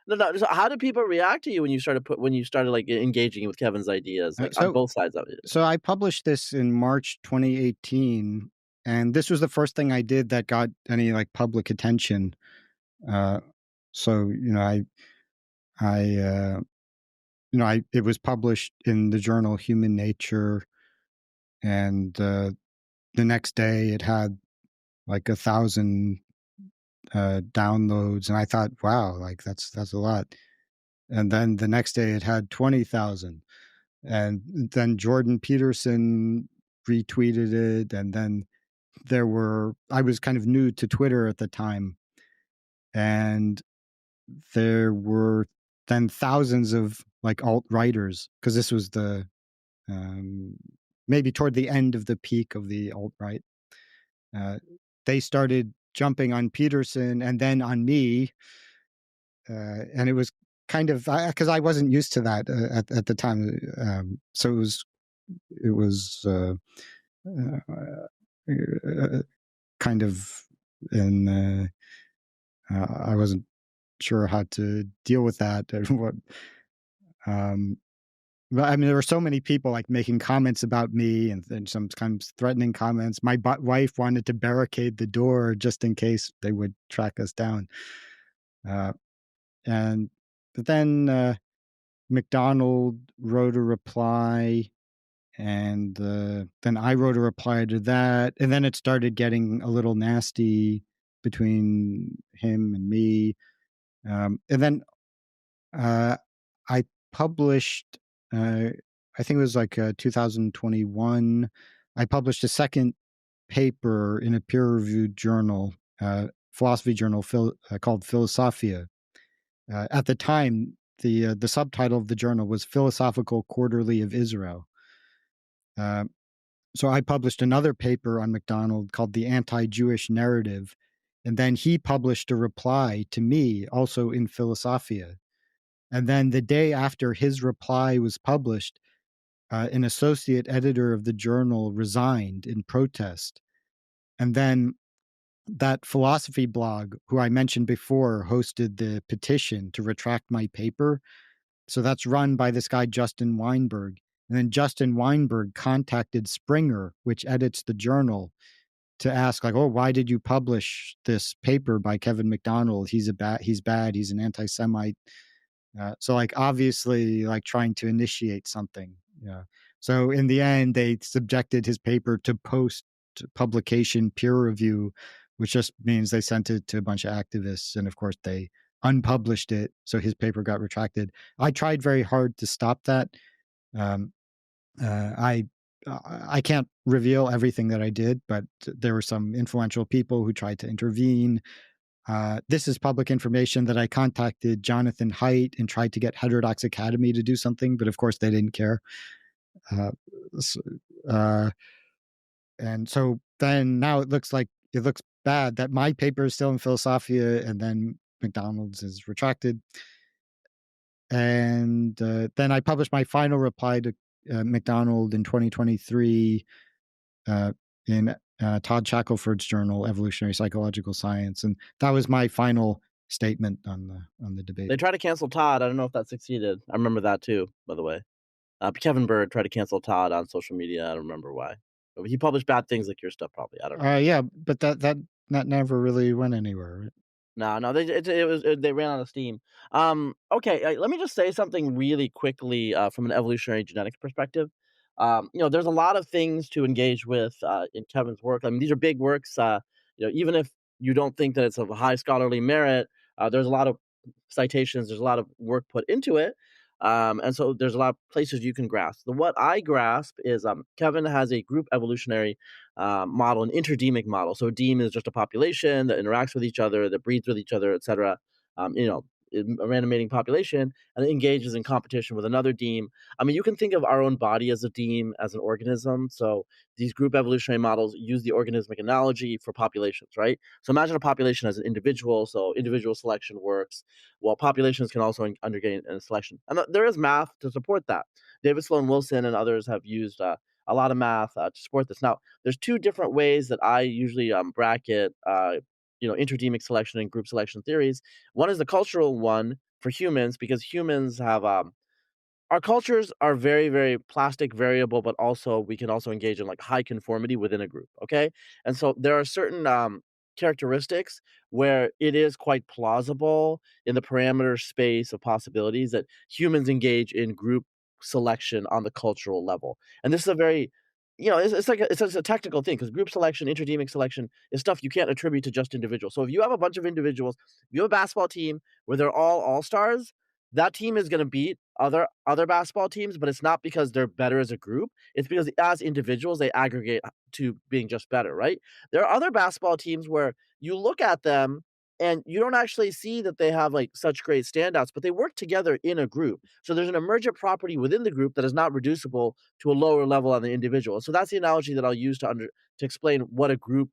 No. So how did people react to you when you started like engaging with Kevin's ideas, like on both sides of it? So I published this in March 2018, and this was the first thing I did that got any like public attention. So it was published in the journal Human Nature, and the next day it had like 1,000 downloads, and I thought, wow, like that's a lot. And then the next day it had 20,000, and then Jordan Peterson retweeted it, and then I was kind of new to Twitter at the time, and there were then thousands of like alt-righters, because this was the maybe toward the end of the peak of the alt-right. They started jumping on Peterson and then on me, and it was kind of because I wasn't used to that at the time. So it was kind of in. I wasn't sure how to deal with that. What, but I mean, there were so many people like making comments about me, and sometimes threatening comments. My wife wanted to barricade the door just in case they would track us down. But then McDonald wrote a reply, and then I wrote a reply to that, and then it started getting a little nasty between him and me. And then I published, I think it was like 2021, I published a second paper in a peer-reviewed journal, philosophy journal called Philosophia. At the time, the subtitle of the journal was Philosophical Quarterly of Israel. So I published another paper on MacDonald called The Anti-Jewish Narrative, and then he published a reply to me also in Philosophia. And then the day after his reply was published, an associate editor of the journal resigned in protest. And then that philosophy blog, who I mentioned before, hosted the petition to retract my paper. So that's run by this guy, Justin Weinberg. And then Justin Weinberg contacted Springer, which edits the journal, to ask, like, oh, why did you publish this paper by Kevin MacDonald? He's bad, he's an anti-Semite. So like, obviously, like trying to initiate something. Yeah. So in the end, they subjected his paper to post publication peer review, which just means they sent it to a bunch of activists. And of course, they unpublished it. So his paper got retracted. I tried very hard to stop that. Um, I can't reveal everything that I did, but there were some influential people who tried to intervene. This is public information that I contacted Jonathan Haidt and tried to get Heterodox Academy to do something, but of course they didn't care. And so then now it looks bad that my paper is still in Philosophia, and then McDonald's is retracted. And then I published my final reply to McDonald in 2023 in Todd Shackelford's journal, Evolutionary Psychological Science, and that was my final statement on the debate. They tried to cancel Todd. I don't know if that succeeded. I remember that too, by the way. Kevin Bird tried to cancel Todd on social media. I don't remember why. But he published bad things like your stuff, probably. I don't know. Yeah, but that never really went anywhere. Right? No, they ran out of steam. Okay, let me just say something really quickly from an evolutionary genetics perspective. There's a lot of things to engage with in Kevin's work. I mean, these are big works. Even if you don't think that it's of high scholarly merit, there's a lot of citations. There's a lot of work put into it. And so there's a lot of places you can grasp. What I grasp is Kevin has a group evolutionary model, an interdemic model. So a deme is just a population that interacts with each other, that breeds with each other, etc. A random population, and it engages in competition with another deme. I mean, you can think of our own body as a deme, as an organism. So these group evolutionary models use the organismic analogy for populations, right? So imagine a population as an individual. So individual selection works. Well, populations can also undergo a selection. And there is math to support that. David Sloan Wilson and others have used a lot of math to support this. Now, there's two different ways that I usually bracket interdemic selection and group selection theories. One is the cultural one for humans, because humans have our cultures are very, very plastic, variable, but also we can also engage in like high conformity within a group. Okay, and so there are certain characteristics where it is quite plausible in the parameter space of possibilities that humans engage in group selection on the cultural level. And this is a very it's a technical thing, because group selection, interdemic selection is stuff you can't attribute to just individuals. So if you have a bunch of individuals, if you have a basketball team where they're all stars, that team is going to beat other basketball teams, but it's not because they're better as a group. It's because as individuals, they aggregate to being just better, right? There are other basketball teams where you look at them and you don't actually see that they have like such great standouts, but they work together in a group. So there's an emergent property within the group that is not reducible to a lower level on the individual. So that's the analogy that I'll use to explain what a group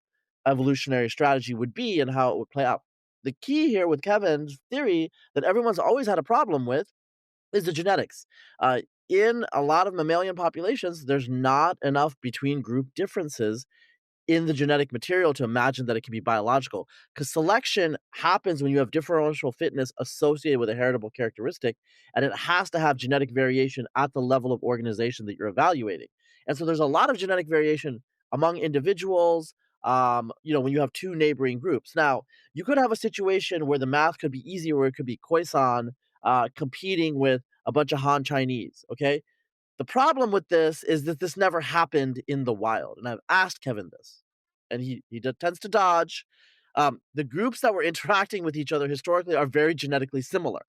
evolutionary strategy would be and how it would play out. The key here with Kevin's theory that everyone's always had a problem with is the genetics. In a lot of mammalian populations, there's not enough between group differences in the genetic material to imagine that it can be biological, because selection happens when you have differential fitness associated with a heritable characteristic, and it has to have genetic variation at the level of organization that you're evaluating. And so there's a lot of genetic variation among individuals, when you have two neighboring groups. Now, you could have a situation where the math could be easy, where it could be Khoisan competing with a bunch of Han Chinese, okay? The problem with this is that this never happened in the wild, and I've asked Kevin this, and he tends to dodge. The groups that were interacting with each other historically are very genetically similar.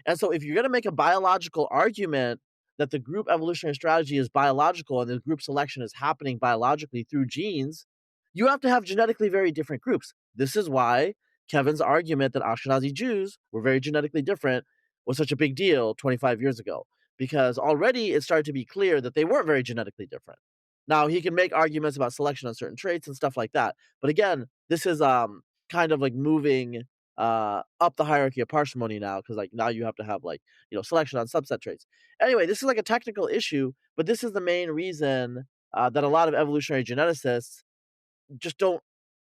And so if you're going to make a biological argument that the group evolutionary strategy is biological and the group selection is happening biologically through genes, you have to have genetically very different groups. This is why Kevin's argument that Ashkanazi Jews were very genetically different was such a big deal 25 years ago, because already it started to be clear that they weren't very genetically different. Now, he can make arguments about selection on certain traits and stuff like that. But again, this is kind of like moving up the hierarchy of parsimony now, because like now you have to have like selection on subset traits. Anyway, this is like a technical issue, but this is the main reason that a lot of evolutionary geneticists just don't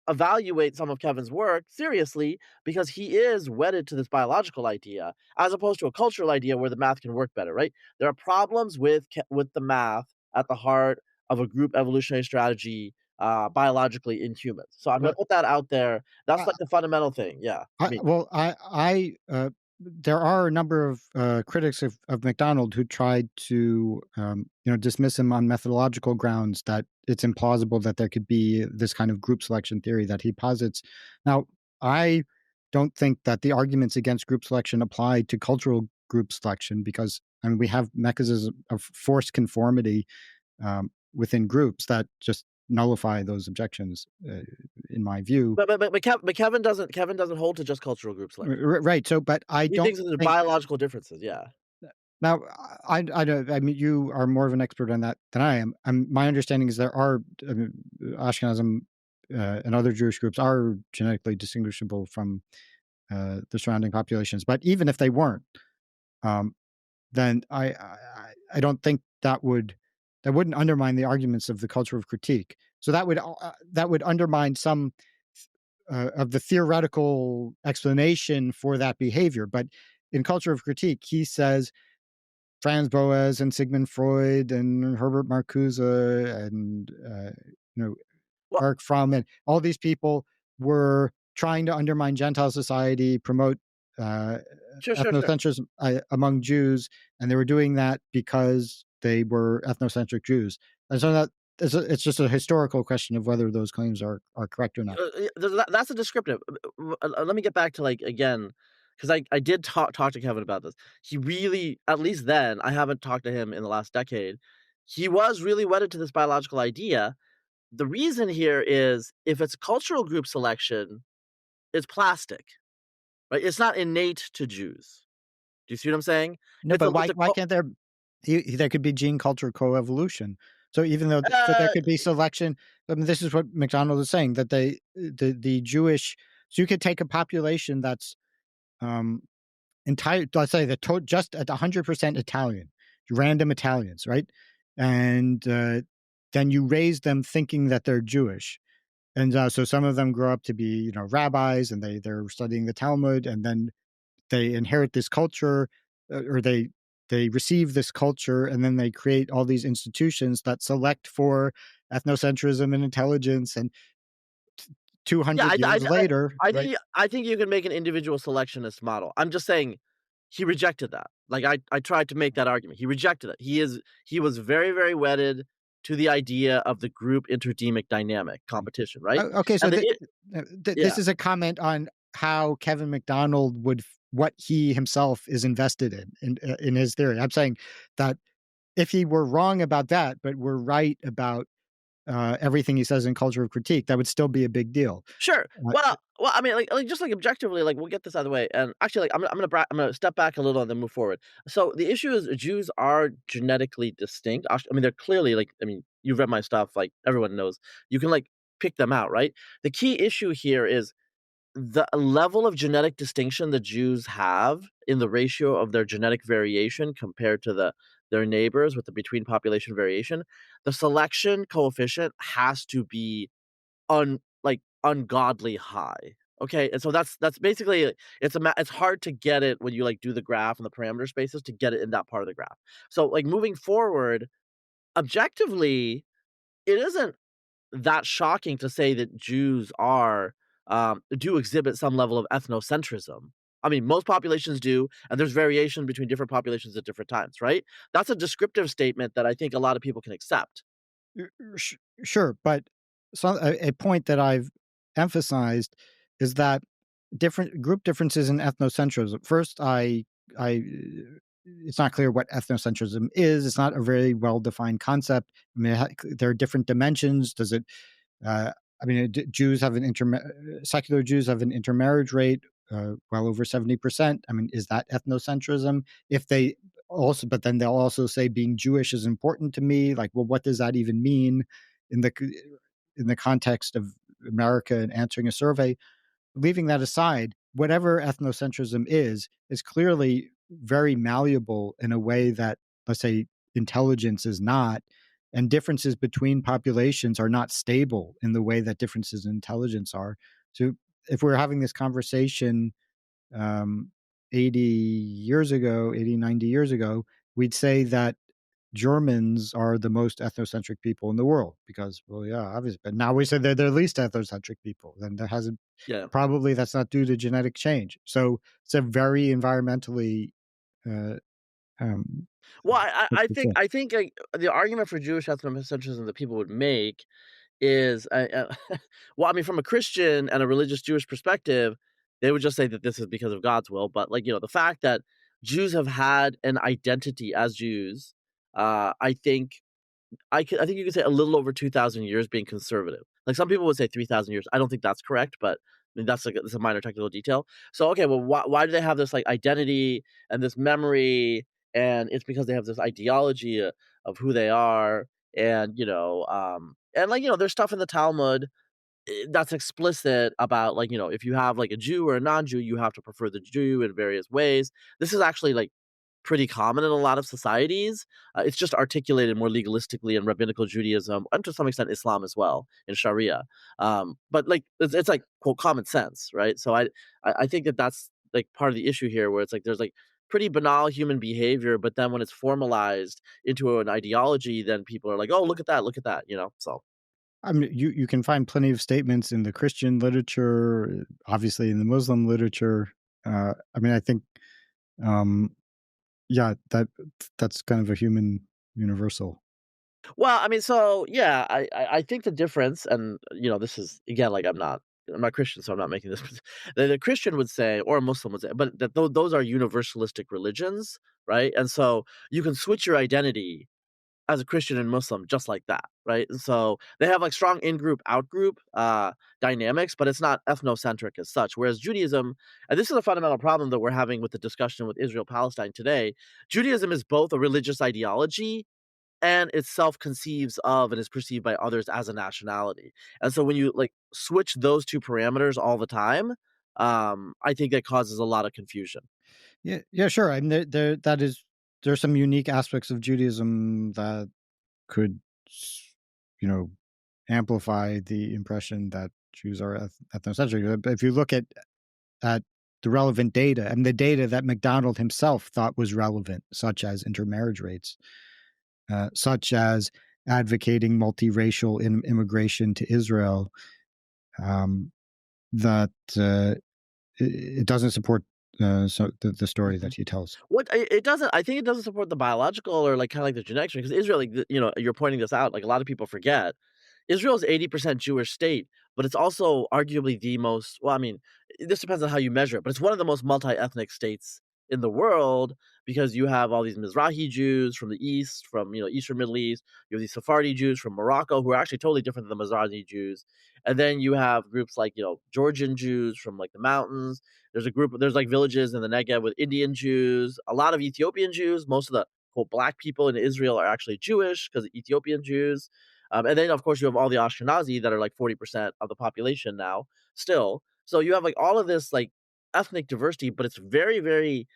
evaluate some of Kevin's work seriously, because he is wedded to this biological idea as opposed to a cultural idea where the math can work better, right? There are problems with the math at the heart of a group evolutionary strategy biologically in humans. So I'm going Well, to put that out there. That's I, like the fundamental thing. Yeah. I, well, there are a number of critics of MacDonald who tried to, dismiss him on methodological grounds that it's implausible that there could be this kind of group selection theory that he posits. Now, I don't think that the arguments against group selection apply to cultural group selection, because we have mechanisms of forced conformity within groups that just nullify those objections, in my view. But Kevin doesn't hold to just cultural group selection. Right. So, but I He don't thinks that there are think. biological differences. Yeah. Now, I don't. I mean, you are more of an expert on that than I am. My understanding is there are Ashkenazim and other Jewish groups are genetically distinguishable from the surrounding populations. But even if they weren't, then I don't think that wouldn't undermine the arguments of the culture of critique. So that would undermine some of the theoretical explanation for that behavior. But in culture of critique, he says Franz Boas and Sigmund Freud and Herbert Marcuse and Well, Eric Fromm and all these people were trying to undermine Gentile society, promote sure. ethnocentrism among Jews, and they were doing that because they were ethnocentric Jews. And so that it's just a historical question of whether those claims are correct or not. That's a descriptive. Let me get back to again, because I did talk to Kevin about this. He really, at least then, I haven't talked to him in the last decade. He was really wedded to this biological idea. The reason here is if it's cultural group selection, it's plastic, right? It's not innate to Jews. Do you see what I'm saying? No, but why can't there? There could be gene culture coevolution. So even though so there could be selection, this is what MacDonald is saying, that the Jewish. So you could take a population that's entire. Let's say just at 100% Italian, random Italians, right? And then you raise them thinking that they're Jewish, and so some of them grow up to be rabbis, and they're studying the Talmud, and then they inherit this culture, or they receive this culture, and then they create all these institutions that select for ethnocentrism and intelligence, and 200 years later, right? I think you can make an individual selectionist model. I'm just saying he rejected that. I tried to make that argument. He rejected it. He was very, very wedded to the idea of the group interdemic dynamic competition, right? Okay, so this is a comment on how Kevin MacDonald what he himself is invested in his theory. I'm saying that if he were wrong about that, but we're right about everything he says in culture of critique, that would still be a big deal. Sure. Well, I mean, just objectively, we'll get this out of the way. And actually, I'm gonna step back a little and then move forward. So the issue is Jews are genetically distinct. I mean, they're clearly you've read my stuff. Everyone knows you can pick them out, right? The key issue here is the level of genetic distinction the Jews have in the ratio of their genetic variation compared to their neighbors with the between population variation. The selection coefficient has to be ungodly high. Okay, and so that's basically it's hard to get it when you do the graph and the parameter spaces to get it in that part of the graph. So moving forward, objectively, it isn't that shocking to say that Jews do exhibit some level of ethnocentrism. I mean, most populations do, and there's variation between different populations at different times, right? That's a descriptive statement that I think a lot of people can accept. Sure, but a point that I've emphasized is that different group differences in ethnocentrism. First, it's not clear what ethnocentrism is. It's not a very well-defined concept. I mean, there are different dimensions. Does it? Jews have secular Jews have an intermarriage rate well over 70%. I mean, is that ethnocentrism? But then they'll also say being Jewish is important to me. Well, what does that even mean in the context of America and answering a survey? Leaving that aside, whatever ethnocentrism is clearly very malleable in a way that, let's say, intelligence is not, and differences between populations are not stable in the way that differences in intelligence are. So if we're having this conversation 80 years ago, 80, 90 years ago, we'd say that Germans are the most ethnocentric people in the world because, well, yeah, obviously. But now we say they're the least ethnocentric people. Then there hasn't, Yeah. probably that's not due to genetic change. So it's a very environmentally, uh, um, Well, what's the I think like, the argument for Jewish ethnocentrism that people would make is, well, I mean, from a Christian and a religious Jewish perspective, they would just say that this is because of God's will. But like, the fact that Jews have had an identity as Jews, I think I think you could say a little over 2,000 years being conservative. Like some people would say 3,000 years. I don't think that's correct, but I mean, that's a minor technical detail. So okay, well, why do they have this like identity and this memory? And it's because they have this ideology of who they are, and like there's stuff in the Talmud that's explicit about like if you have like a Jew or a non-Jew, you have to prefer the Jew in various ways. This is actually like pretty common in a lot of societies. It's just articulated more legalistically in rabbinical Judaism and to some extent Islam as well in Sharia. But like it's like quote common sense, right? So I think that that's like part of the issue here, where it's like there's like pretty banal human behavior, but then when it's formalized into an ideology, then people are like, oh, look at that, So I mean, you can find plenty of statements in the Christian literature, obviously in the Muslim literature. I mean, I think, yeah, that's kind of a human universal. Well, I mean, so yeah, I think the difference, and this is again like I'm not Christian, so I'm not making this. The Christian would say, or a Muslim would say, but that those are universalistic religions, right? And so you can switch your identity as a Christian and Muslim just like that, right? And so they have like strong in-group, out-group dynamics, but it's not ethnocentric as such. Whereas Judaism, and this is a fundamental problem that we're having with the discussion with Israel-Palestine today, Judaism is both a religious ideology and it self-conceives of and is perceived by others as a nationality. And so when you like switch those two parameters all the time, I think that causes a lot of confusion. Yeah, sure. I mean, there's some unique aspects of Judaism that could, you know, amplify the impression that Jews are ethnocentric. But if you look at the relevant data and the data that MacDonald himself thought was relevant, such as intermarriage rates, such as advocating multiracial immigration to Israel, that it doesn't support so the story that he tells. What it doesn't, I think it doesn't support the biological or like kind of like the genetics, because Israel, like you're pointing this out, like a lot of people forget, Israel is 80% Jewish state, but it's also arguably the most, well, I mean, this depends on how you measure it, but it's one of the most multi-ethnic states in the world because you have all these Mizrahi Jews from the East, from, Eastern Middle East. You have these Sephardi Jews from Morocco who are actually totally different than the Mizrahi Jews. And then you have groups like, Georgian Jews from like the mountains. There's like villages in the Negev with Indian Jews, a lot of Ethiopian Jews. Most of the quote black people in Israel are actually Jewish because of Ethiopian Jews. And then, of course, you have all the Ashkanazi that are like 40% of the population now still. So you have like all of this like ethnic diversity, but it's very, very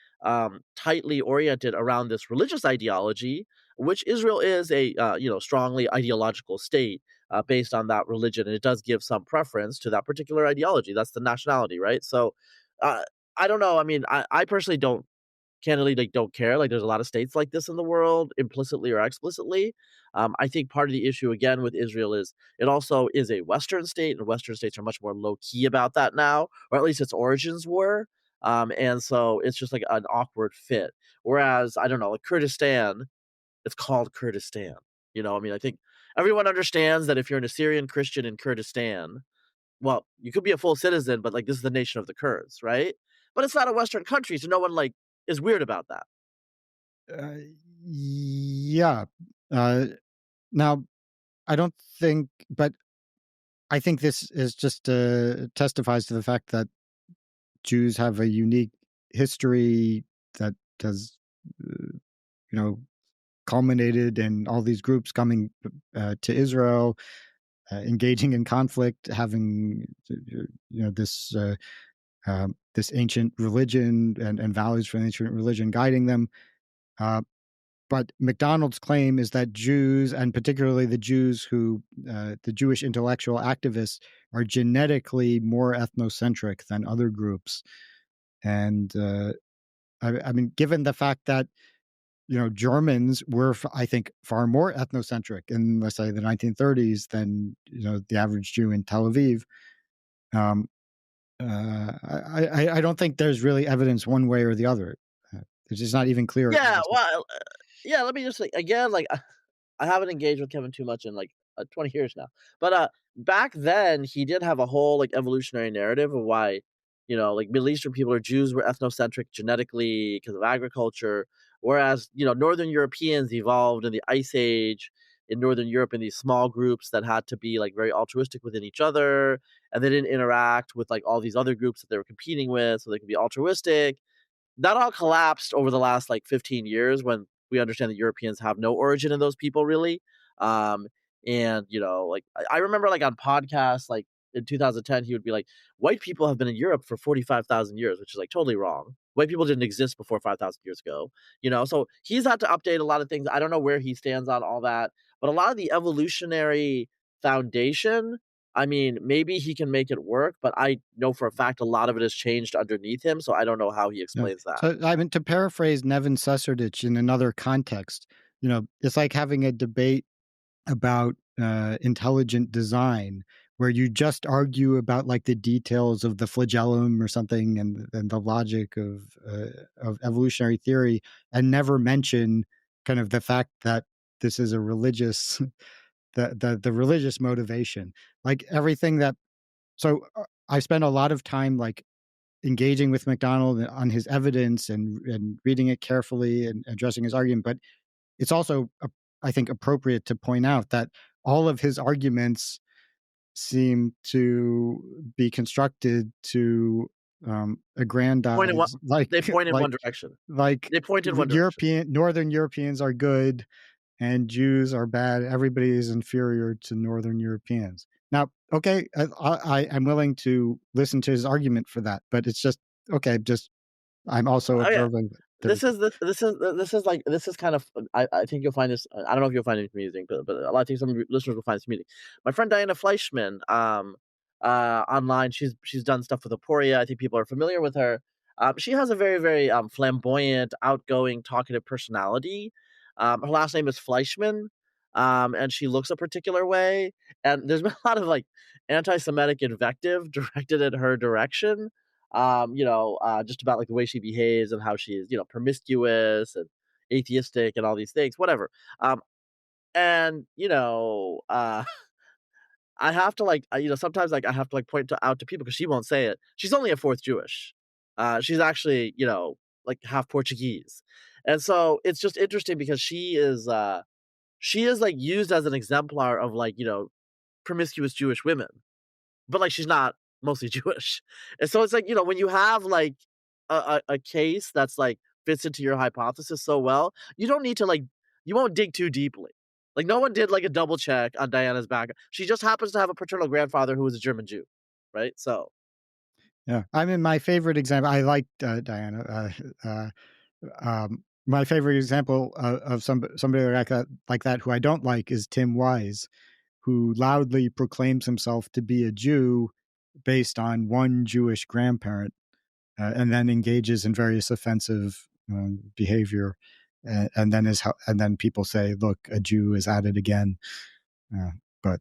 tightly oriented around this religious ideology, which Israel is a strongly ideological state based on that religion, and it does give some preference to that particular ideology. That's the nationality, right? So uh, I don't know. I mean, I personally don't candidly like don't care. Like there's a lot of states like this in the world, implicitly or explicitly. I think part of the issue again with Israel is it also is a Western state, and Western states are much more low key about that now, or at least its origins were. And so it's just like an awkward fit. Whereas I don't know, like Kurdistan, it's called Kurdistan. I mean, I think everyone understands that if you're an Assyrian Christian in Kurdistan, well, you could be a full citizen, but like this is the nation of the Kurds, right? But it's not a Western country, so no one like is weird about that. Uh, yeah. Uh, Now, I don't think, but I think this is just testifies to the fact that Jews have a unique history that has, culminated in all these groups coming to Israel, engaging in conflict, having, this this ancient religion and values from ancient religion guiding them. But McDonald's claim is that Jews, and particularly the Jews who, the Jewish intellectual activists, are genetically more ethnocentric than other groups. And I mean, given the fact that Germans were, I think, far more ethnocentric in, let's say, the 1930s than the average Jew in Tel Aviv. I don't think there's really evidence one way or the other. It's just not even clear. Yeah, well, yeah. Let me just say again, like I haven't engaged with Kevin too much in like 20 years now, but back then he did have a whole like evolutionary narrative of why like Middle Eastern people or Jews were ethnocentric genetically because of agriculture, whereas Northern Europeans evolved in the Ice Age in Northern Europe in these small groups that had to be like very altruistic within each other, and they didn't interact with like all these other groups that they were competing with, so they could be altruistic. That all collapsed over the last like 15 years when we understand that Europeans have no origin in those people really. Um, and like I remember like on podcasts like in 2010 he would be like, white people have been in Europe for 45,000 years, which is like totally wrong. White people didn't exist before 5,000 years ago, so he's had to update a lot of things. I don't know where he stands on all that, but a lot of the evolutionary foundation, I mean, maybe he can make it work, but I know for a fact a lot of it has changed underneath him, so I don't know how he Yeah. explains that. So, I mean, to paraphrase Nevin Suserdich in another context, it's like having a debate about intelligent design where you just argue about like the details of the flagellum or something and the logic of evolutionary theory, and never mention kind of the fact that this is a religious the religious motivation, like everything that. So I spent a lot of time like engaging with McDonald on his evidence and reading it carefully and addressing his argument. But it's also, I think, appropriate to point out that all of his arguments seem to be constructed to Point in what aggrandize, they like point in one like direction. like They point in one direction. Northern Europeans are good and Jews are bad. Everybody is inferior to Northern Europeans. Now, okay, I'm willing to listen to his argument for that, but it's just okay. Just I'm also Oh, yeah. observing that This is like this is kind of I think you'll find this. I don't know if you'll find it amusing, but a lot of things some of your listeners will find this amusing. My friend Diana Fleischman, online, she's done stuff with Aporia. I think people are familiar with her. She has a very very flamboyant, outgoing, talkative personality. Her last name is Fleischman, and she looks a particular way. And there's been a lot of like anti-Semitic invective directed at her direction, just about like the way she behaves and how she is, promiscuous and atheistic and all these things, whatever. And I have to like, sometimes like I have to like point out to people because she won't say it. She's only a fourth Jewish. She's actually, like half Portuguese, and so it's just interesting because she is like used as an exemplar of like promiscuous Jewish women, but, like, she's not mostly Jewish. And so it's like, when you have, like, a case that's, like, fits into your hypothesis so well, you don't need to, like you won't dig too deeply. Like, no one did, like, a double check on Diana's background. She just happens to have a paternal grandfather who was a German Jew, right? So Yeah, I mean, my favorite example. I like Diana. My favorite example of somebody like that who I don't like is Tim Wise, who loudly proclaims himself to be a Jew based on one Jewish grandparent, and then engages in various offensive behavior, and then people say, "Look, a Jew is at it again." But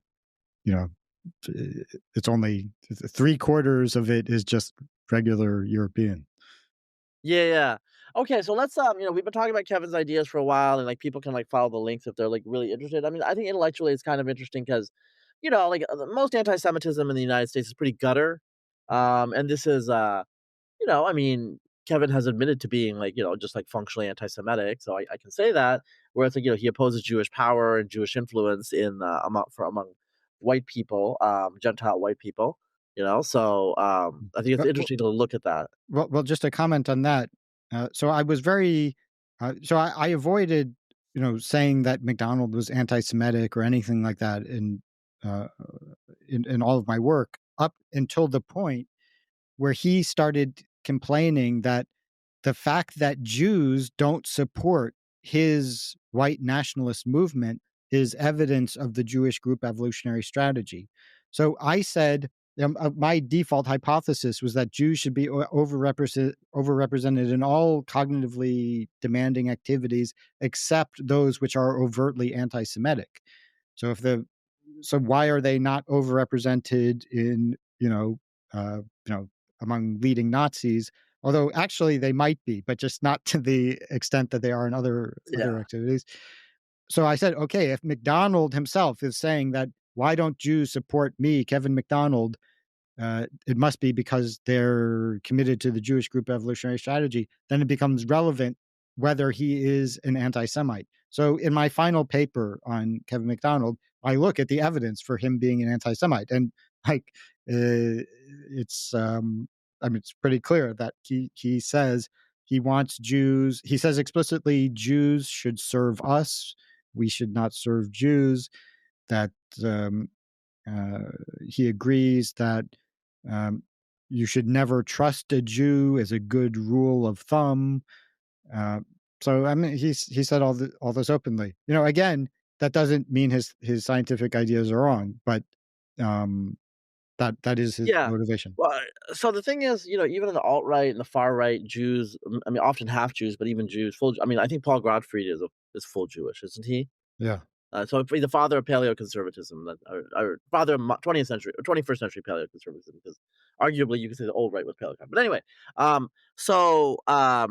you know, it's only 3/4 of it is just regular European. yeah, yeah. Okay, so let's we've been talking about Kevin's ideas for a while, and like people can like follow the links if they're like really interested. I mean, I think intellectually it's kind of interesting because, like most anti-Semitism in the United States is pretty gutter, and this is I mean, Kevin has admitted to being like just like functionally anti-Semitic, so I can say that. Whereas like he opposes Jewish power and Jewish influence in among white people, Gentile white people. So I think it's But, interesting to look at that. just a comment on that. So I was very, so I avoided, saying that McDonald was anti-Semitic or anything like that uh, in all of my work up until the point where he started complaining that the fact that Jews don't support his white nationalist movement is evidence of the Jewish group evolutionary strategy. So I said, my default hypothesis was that Jews should be overrepresented in all cognitively demanding activities except those which are overtly anti-Semitic. So why are they not overrepresented in, among leading Nazis? Although actually they might be, but just not to the extent that they are in other Yeah. activities. So I said, okay, if McDonald himself is saying that, why don't Jews support me, Kevin MacDonald? It must be because they're committed to the Jewish group evolutionary strategy. Then it becomes relevant whether he is an anti-Semite. So in my final paper on Kevin MacDonald, I look at the evidence for him being an anti-Semite, and like it's it's pretty clear that he says he wants Jews. He says explicitly, Jews should serve us. We should not serve Jews. That um, he agrees that um, you should never trust a Jew as a good rule of thumb. Uh, so I mean, he said all this openly. Again, that doesn't mean his scientific ideas are wrong, but um, that is his Yeah. motivation. Well, so the thing is, even in the alt-right and the far-right, Jews, I mean, often half Jews, but even Jews, I mean, I think Paul Gottfried is full Jewish, isn't he? Yeah. So he's the father of paleoconservatism, or father of 20th century or 21st century paleoconservatism, because arguably you could say the old right was paleocon. But anyway, um, so uh,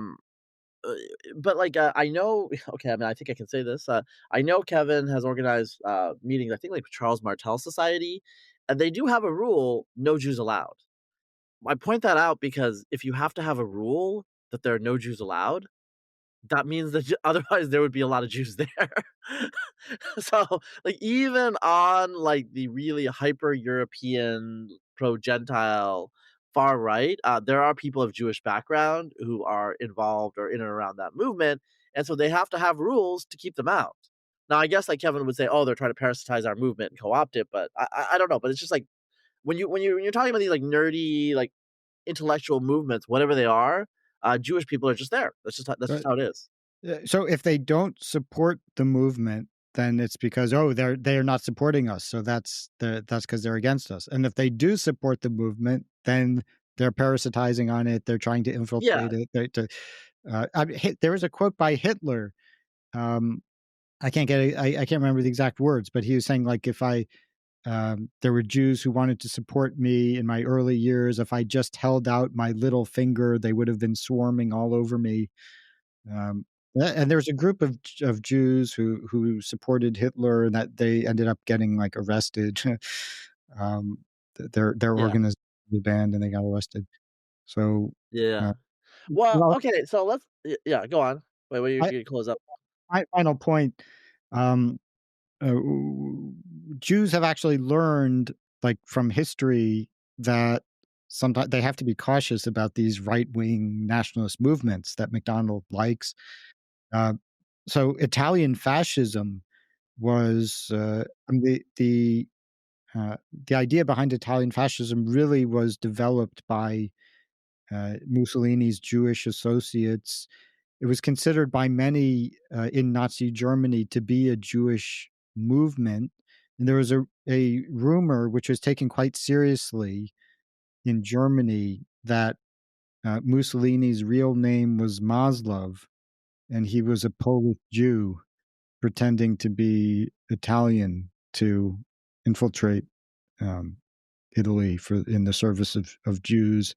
but like I know, okay, I mean, I think I can say this. I know Kevin has organized meetings. I think like Charles Martel Society, and they do have a rule: no Jews allowed. I point that out because if you have to have a rule that there are no Jews allowed, that means that otherwise there would be a lot of Jews there. So, like, even on, like, the really hyper European, pro-Gentile far right, there are people of Jewish background who are involved or in and around that movement, and so they have to have rules to keep them out. Now, I guess, like, Kevin would say, "Oh, they're trying to parasitize our movement and co-opt it," but I don't know, but it's just like when you're talking about these, like, nerdy, like, intellectual movements, whatever they are, Jewish people are just there. That's just how it is. So if they don't support the movement, then it's because, oh, they're not supporting us. So that's because they're against us. And if they do support the movement, then they're parasitizing on it. They're trying to Yeah, infiltrate it. There was a quote by Hitler. Um, I can't get it. I can't remember the exact words, but he was saying, like, if there were Jews who wanted to support me in my early years, if I just held out my little finger, they would have been swarming all over me. Um, and there was a group of Jews who supported Hitler, and that they ended up getting, like, arrested. um, their yeah, organization was banned, and they got arrested. So, yeah. uh, Well, well, okay, so yeah, go on. Wait, I, you close up. my final point: um, uh, Jews have actually learned, like, from history, that sometimes they have to be cautious about these right wing nationalist movements that McDonald likes. Uh, so Italian fascism was the idea behind Italian fascism really was developed by Mussolini's Jewish associates. It was considered by many in Nazi Germany to be a Jewish movement, and there was a rumor which was taken quite seriously in Germany that Mussolini's real name was Maslov, and he was a Polish Jew pretending to be Italian to infiltrate um, Italy in the service of Jews.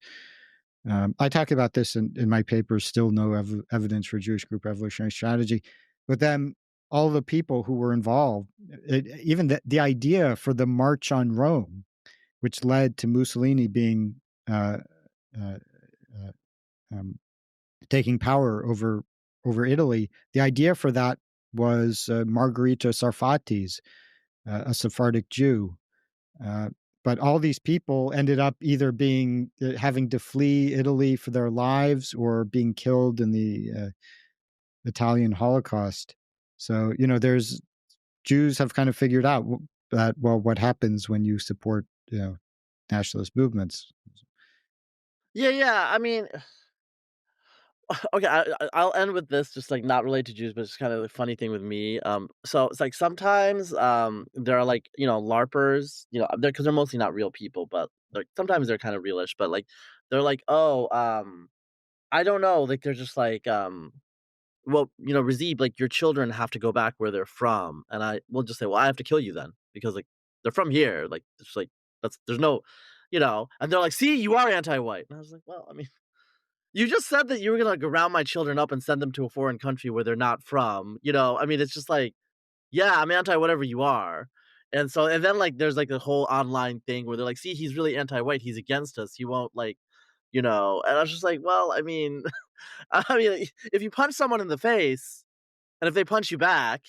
I talk about this in my paper, Still No Evidence for Jewish Group Evolutionary Strategy. But then all the people who were involved, even the idea for the March on Rome, which led to Mussolini being uh, uh, uh, um, taking power over Italy, the idea for that was Margherita Sarfati's, a Sephardic Jew. Uh, but all these people ended up either being having to flee Italy for their lives or being killed in the Italian Holocaust. So there's Jews have kind of figured out that, well, what happens when you support nationalist movements. Yeah. I mean, okay, I'll end with this, just like not related to Jews, but it's kind of a funny thing with me. So it's like sometimes there are like larpers, they're because they're mostly not real people, but like sometimes they're kind of realish, but like they're like, oh, I don't know, like they're just like well, Razib, like your children have to go back where they're from, and I will just say, well, I have to kill you then because like they're from here, like it's like that's there's no, and they're like, see, you are anti-white, and I was like, well, I mean. You just said that you were gonna, like, round my children up and send them to a foreign country where they're not from, I mean, it's just like, yeah, I'm anti whatever you are, and then, like, there's, like, the whole online thing where they're like, "See, he's really anti-white, he's against us, he won't, like," and I was just like, "Well, I mean I mean, if you punch someone in the face, and if they punch you back,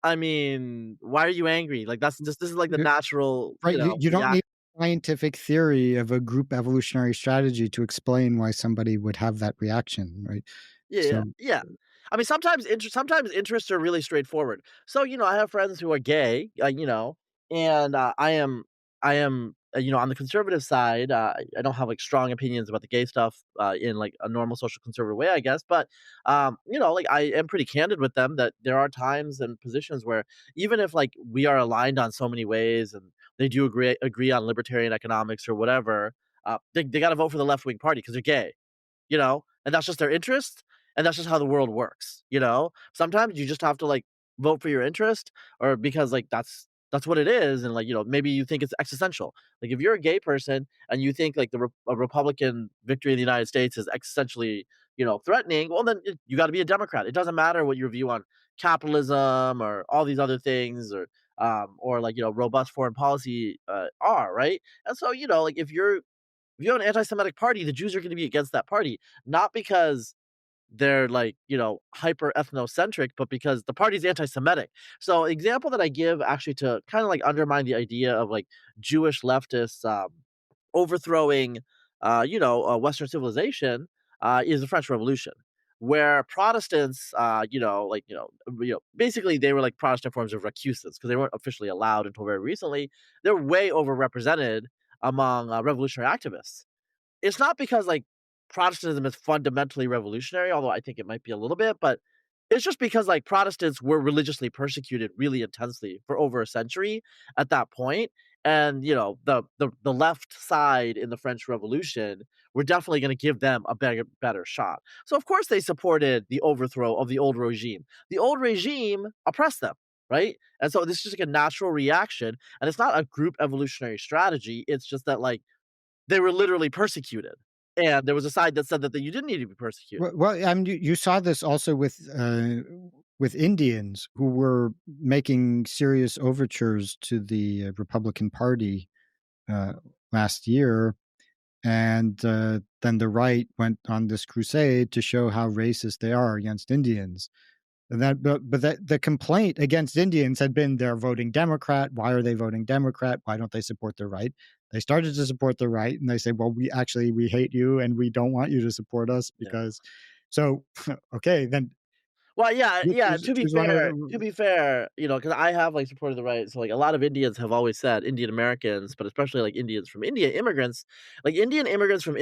I mean, why are you angry? Like, this is, like, the natural, Right, you don't reaction. need scientific theory of a group evolutionary strategy to explain why somebody would have that reaction, right? Yeah, So yeah. I mean, sometimes interests are really straightforward. So, I have friends who are gay, and on the conservative side. I don't have like strong opinions about the gay stuff in like a normal social conservative way, I guess. But like I am pretty candid with them that there are times and positions where even if like we are aligned on so many ways and they do agree on libertarian economics or whatever, they got to vote for the left wing party because they're gay, and that's just their interest, and that's just how the world works, Sometimes you just have to, like, vote for your interest or because, like, that's what it is, and, like, maybe you think it's existential. Like, if you're a gay person and you think, like, a Republican victory in the United States is existentially, threatening, well, then you gotta be a Democrat. It doesn't matter what your view on capitalism or all these other things or, like, robust foreign policy, are, right? And so, like, if you have an anti-Semitic party, the Jews are going to be against that party, not because they're like, hyper ethnocentric, but because the party's anti-Semitic. So, example that I give actually to kind of like undermine the idea of like Jewish leftists overthrowing, Western civilization is the French Revolution, where Protestants, basically they were like Protestant forms of recusants because they weren't officially allowed until very recently. They're way overrepresented among revolutionary activists. It's not because, like, Protestantism is fundamentally revolutionary, although I think it might be a little bit, but it's just because, like, Protestants were religiously persecuted really intensely for over a century at that point, and, the left side in the French Revolution were definitely gonna give them a better shot. So, of course, they supported the overthrow of the old regime. The old regime oppressed them, right? And so this is just like a natural reaction, and it's not a group evolutionary strategy, it's just that, like, they were literally persecuted, and there was a side that said that you didn't need to be persecuted. well, I mean, you saw this also with Indians who were making serious overtures to the Republican Party uh, last year, and then the right went on this crusade to show how racist they are against Indians. And but the complaint against Indians had been they're voting Democrat. Why are they voting Democrat? Why don't they support the right? They started to support the right, and they say, "Well, we hate you, and we don't want you to support us Yeah. because." So, okay, then Well, yeah, choose one of to the. be fair, because I have, like, supported the right, so, like, a lot of Indians have always said Indian Americans, but especially, like, Indians from India, immigrants, like, Indian immigrants from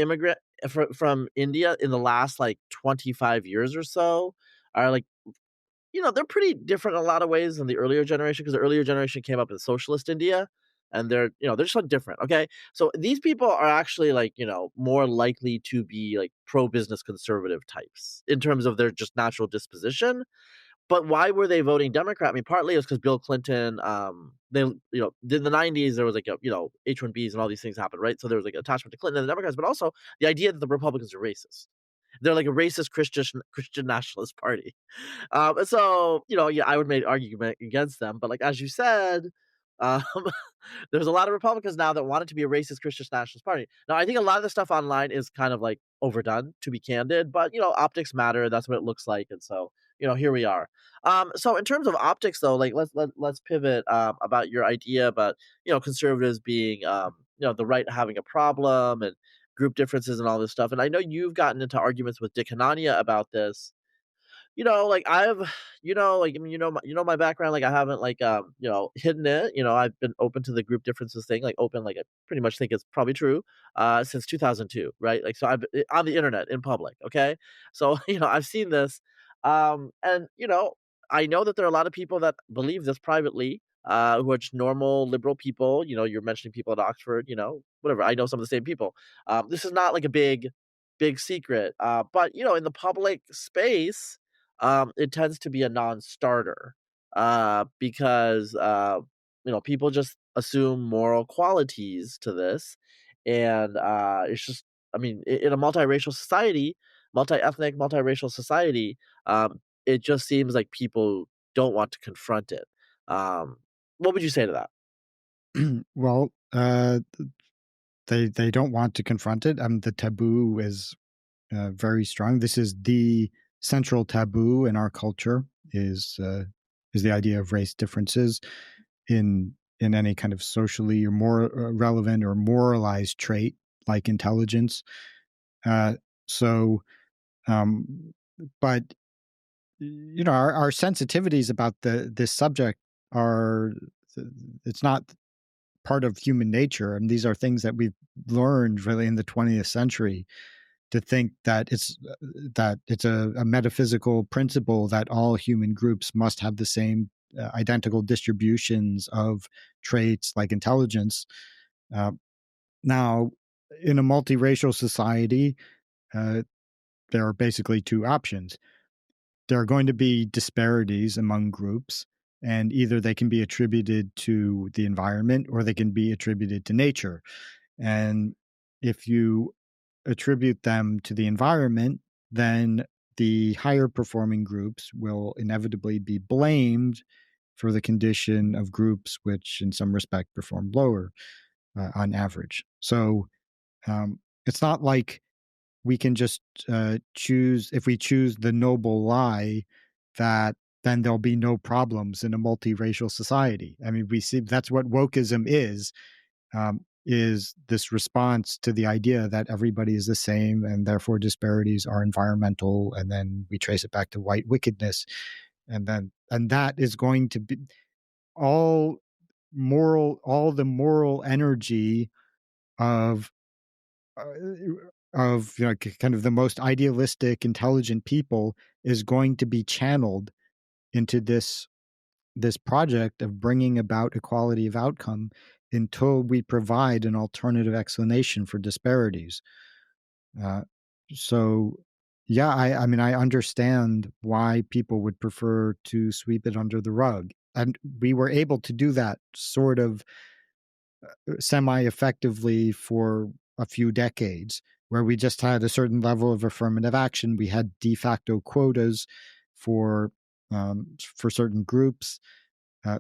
India in the last, like, 25 years or so are, like, they're pretty different in a lot of ways than the earlier generation because the earlier generation came up in socialist India, and they're just like different. Okay, so these people are actually like more likely to be like pro business conservative types in terms of their just natural disposition. But why were they voting Democrat? I mean, partly it was because Bill Clinton, they, in the '90s there was like a, H-1Bs and all these things happened, right? So there was like attachment to Clinton and the Democrats, but also the idea that the Republicans are racist. They're like a racist Christian nationalist party. So, yeah, I would make an argument against them, but like as you said, um, there's a lot of Republicans now that want it to be a racist Christian nationalist party. Now, I think a lot of the stuff online is kind of like overdone, to be candid, but optics matter. That's what it looks like, and so here we are. So in terms of optics, though, like let's pivot about your idea about conservatives being the right having a problem and group differences and all this stuff. And I know you've gotten into arguments with Dick Hanania about this. like I've, like, I mean, my background, like I haven't like, hidden it. I've been open to the group differences thing, like open, like I pretty much think it's probably true, since 2002, right? Like, so I've on the internet in public, okay? So, I've seen this, and I know that there are a lot of people that believe this privately, who are just normal liberal people. You're mentioning people at Oxford, whatever. I know some of the same people. This is not like a big secret, but in the public space, it tends to be a non-starter, because people just assume moral qualities to this, and it's just, I mean, in a multiracial society, multi-ethnic, multiracial society, it just seems like people don't want to confront it. Um, what would you say to that? Well, they don't want to confront it. The taboo is very strong. This is the central taboo in our culture is the idea of race differences in any kind of socially or more relevant or moralized trait like intelligence. Uh, so, um, but our sensitivities about this subject are it's not part of human nature, and these are things that we've learned really in the 20th century to think that it's a metaphysical principle that all human groups must have the same identical distributions of traits like intelligence. Uh, Now, in a multiracial society, uh, there are basically two options. There are going to be disparities among groups, and either they can be attributed to the environment or they can be attributed to nature. And if you attribute them to the environment, then the higher performing groups will inevitably be blamed for the condition of groups which, in some respect, perform lower on average. So it's not like we can just choose, if we choose the noble lie, that then there'll be no problems in a multiracial society. I mean, we see that's what wokeism is this response to the idea that everybody is the same and therefore disparities are environmental, and then we trace it back to white wickedness, and that is going to be all all the moral energy of uh, kind of the most idealistic intelligent people is going to be channeled into this project of bringing about equality of outcome until we provide an alternative explanation for disparities. Uh, so, yeah, I mean, I understand why people would prefer to sweep it under the rug. And we were able to do that sort of semi effectively for a few decades, where we just had a certain level of affirmative action. We had de facto quotas for certain groups,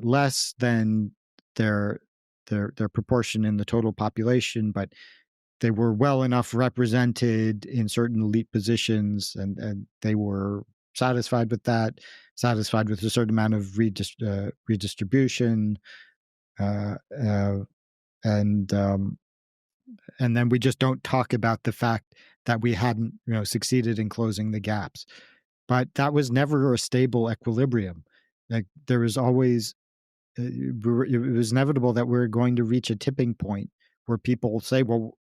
less than their their proportion in the total population, but they were well enough represented in certain elite positions, and they were satisfied with that, satisfied with a certain amount of redistribution, uh, uh, and um, and then we just don't talk about the fact that we hadn't succeeded in closing the gaps. But that was never a stable equilibrium. Like there was always it was inevitable that we're going to reach a tipping point where people will say, well,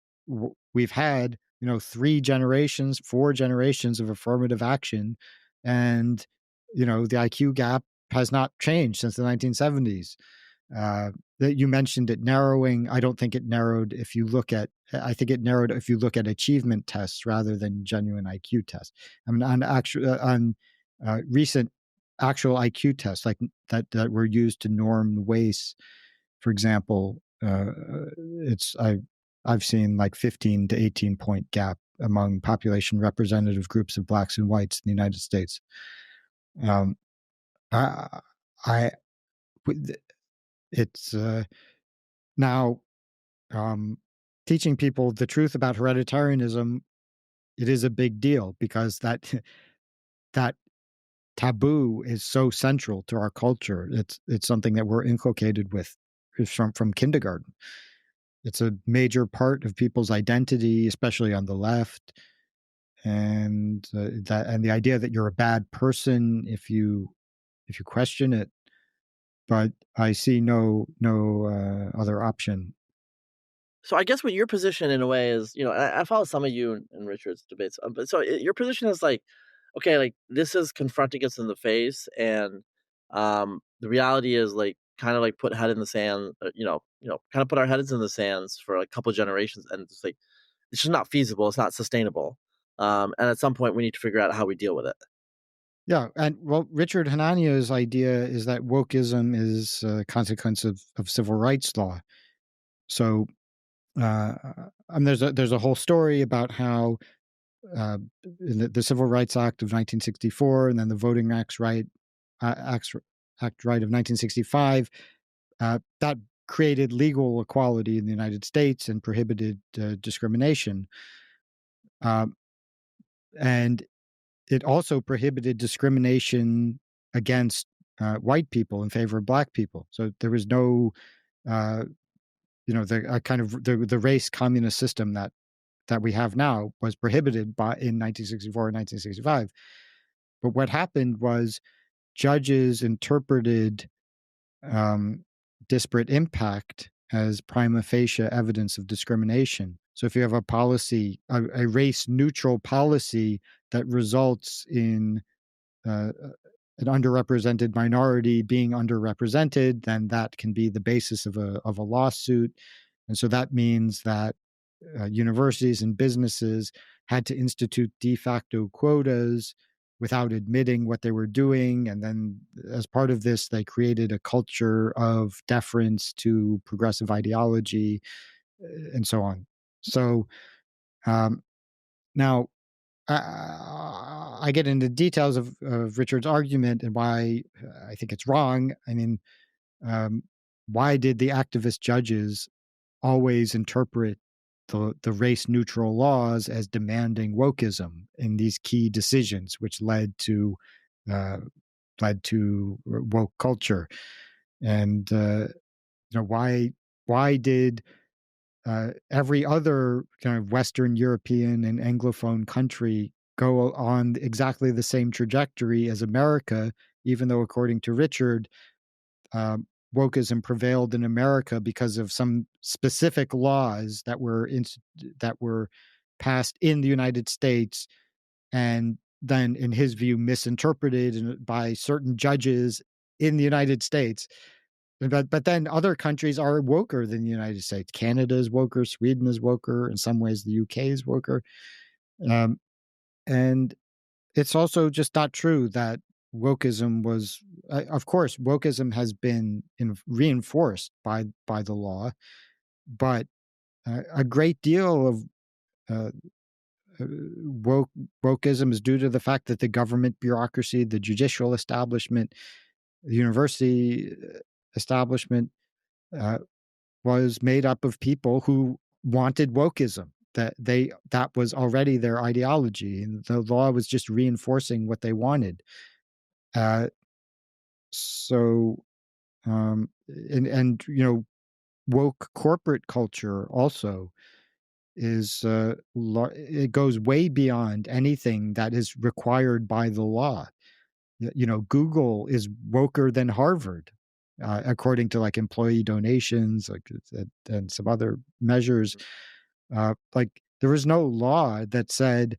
we've had, 3 generations, 4 generations of affirmative action. And, the IQ gap has not changed since the 1970s. That you mentioned it narrowing. I don't think it narrowed I think it narrowed if you look at achievement tests rather than genuine IQ tests. I mean, on recent actual IQ tests like that were used to norm weights, for example, I've seen like 15 to 18 point gap among population representative groups of blacks and whites in the United States. Um, I, I it's now teaching people the truth about hereditarianism. It is a big deal because that taboo is so central to our culture. It's something that we're inculcated with from kindergarten. It's a major part of people's identity, especially on the left. and the idea that you're a bad person if you question it. But I see no other option. So I guess what your position in a way is, I follow some of you and Richard's debates, but so your position is like, okay, like this is confronting us in the face, and the reality is like kind of like put head in the sand, kind of put our heads in the sands for a couple generations, and it's like it's just not feasible, it's not sustainable, and at some point we need to figure out how we deal with it. Yeah, and well, Richard Hanania's idea is that wokeism is a consequence of civil rights law. So there's a whole story about how in the Civil Rights Act of 1964, and then the Voting Act Right of 1965, that created legal equality in the United States and prohibited discrimination. And it also prohibited discrimination against white people in favor of black people. So there was no, the race communist system that we have now was prohibited in 1964 and 1965. But what happened was judges interpreted disparate impact as prima facie evidence of discrimination. So if you have a policy, a race-neutral policy that results in an underrepresented minority being underrepresented, then that can be the basis of a lawsuit. And so that means that universities and businesses had to institute de facto quotas without admitting what they were doing. And then as part of this, they created a culture of deference to progressive ideology and so on. So now I get into details of Richard's argument and why I think it's wrong. I mean, why did the activist judges always interpret the race neutral laws as demanding wokeism in these key decisions, which led to woke culture? And why did every other kind of Western European and Anglophone country go on exactly the same trajectory as America, even though, according to Richard, wokeism prevailed in America because of some specific laws that were passed in the United States, and then, in his view, misinterpreted by certain judges in the United States. But then other countries are woker than the United States. Canada is woker, Sweden is woker, in some ways the UK is woker. And it's also just not true that wokeism was, of course, wokeism has been reinforced by the law, but a great deal of wokeism is due to the fact that the government bureaucracy, the judicial establishment, the university establishment was made up of people who wanted wokeism. That was already their ideology, and the law was just reinforcing what they wanted. Woke corporate culture also is it goes way beyond anything that is required by the law. Google is woker than Harvard, according to like employee donations, and some other measures. There was no law that said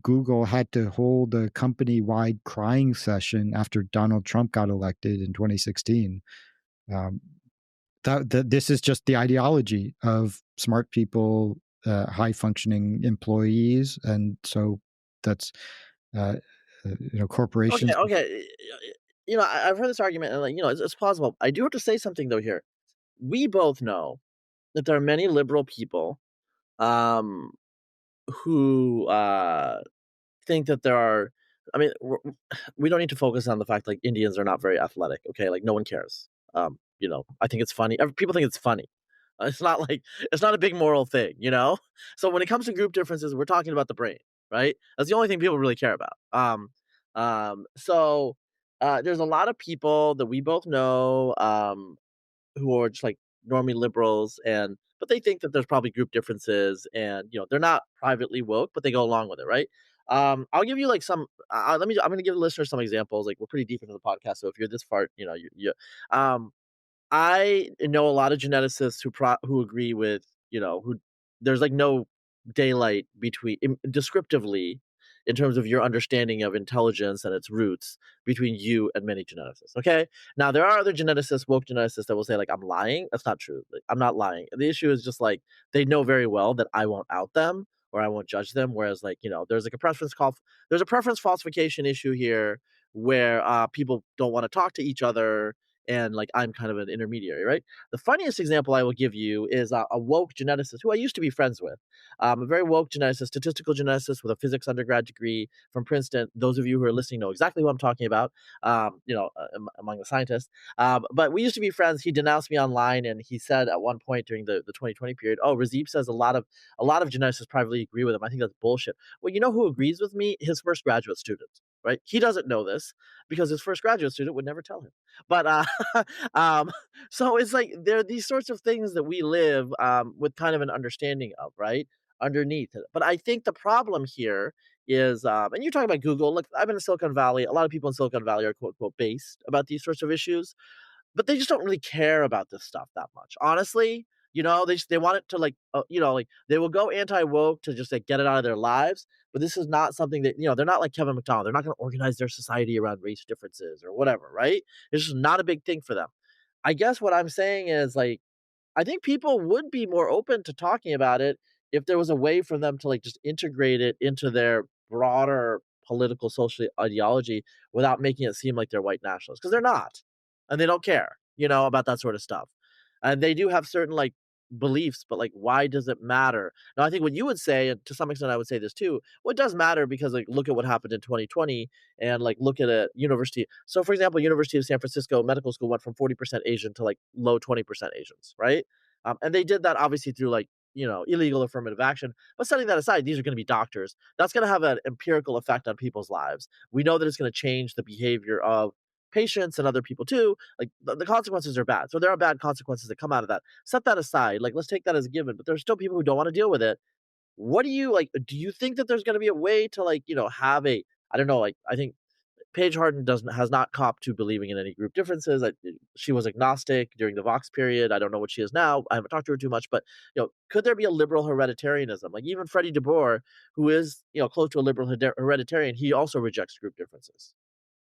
Google had to hold a company-wide crying session after Donald Trump got elected in 2016. This is just the ideology of smart people, high-functioning employees, and so that's corporations. Okay. I've heard this argument, and it's plausible. I do have to say something though here. We both know that there are many liberal people who think that there are. I mean, we don't need to focus on the fact like Indians are not very athletic. Okay, like no one cares. I think it's funny. People think it's funny. It's not a big moral thing, So when it comes to group differences, we're talking about the brain, right? That's the only thing people really care about. So there's a lot of people that we both know who are just like normie liberals, but they think that there's probably group differences, and they're not privately woke, but they go along with it, right? I'll give you like some. I'm going to give the listeners some examples. Like, we're pretty deep into the podcast, so if you're this far, um, I know a lot of geneticists who agree with, who there's like no daylight descriptively in terms of your understanding of intelligence and its roots between you and many geneticists. Okay. Now there are other geneticists, woke geneticists, that will say like I'm lying. That's not true. Like, I'm not lying. The issue is just like they know very well that I won't out them or I won't judge them. Whereas like, there's a preference falsification issue here where people don't want to talk to each other, and like I'm kind of an intermediary, right? The funniest example I will give you is a woke geneticist who I used to be friends with, a very woke geneticist, statistical geneticist with a physics undergrad degree from Princeton. Those of you who are listening know exactly who I'm talking about, among the scientists. But we used to be friends. He denounced me online, and he said at one point during the 2020 period, "Oh, Razib says a lot of geneticists privately agree with him. I think that's bullshit." Well, you know who agrees with me? His first graduate student. Right? He doesn't know this because his first graduate student would never tell him. But um, so it's like there are these sorts of things that we live with kind of an understanding of, right? Underneath it. But I think the problem here is, and you're talking about Google. Look, I've been in Silicon Valley. A lot of people in Silicon Valley are quote unquote based about these sorts of issues, but they just don't really care about this stuff that much. Honestly, they want it to like, like they will go anti-woke to just like get it out of their lives. But this is not something that, they're not like Kevin MacDonald. They're not going to organize their society around race differences or whatever, right? It's just not a big thing for them. I guess what I'm saying is like, I think people would be more open to talking about it if there was a way for them to like just integrate it into their broader political social ideology without making it seem like they're white nationalists, because they're not, and they don't care, about that sort of stuff. And they do have certain like beliefs, but like, why does it matter? Now, I think what you would say, and to some extent I would say this too, well, it does matter because like look at what happened in 2020, and like look at a university. So for example, University of San Francisco Medical School went from 40% Asian to like low 20% Asians, right? And they did that obviously through like, illegal affirmative action. But setting that aside, these are going to be doctors. That's going to have an empirical effect on people's lives. We know that it's going to change the behavior of patients and other people too. Like the consequences are bad. So there are bad consequences that come out of that. Set that aside. Like, let's take that as a given. But there's still people who don't want to deal with it. What do you like? Do you think that there's going to be a way to like, have a, I don't know, like, I think Paige Harden has not copped to believing in any group differences. She was agnostic during the Vox period. I don't know what she is now. I haven't talked to her too much, but could there be a liberal hereditarianism? Like even Freddie DeBoer, who is close to a liberal hereditarian, he also rejects group differences.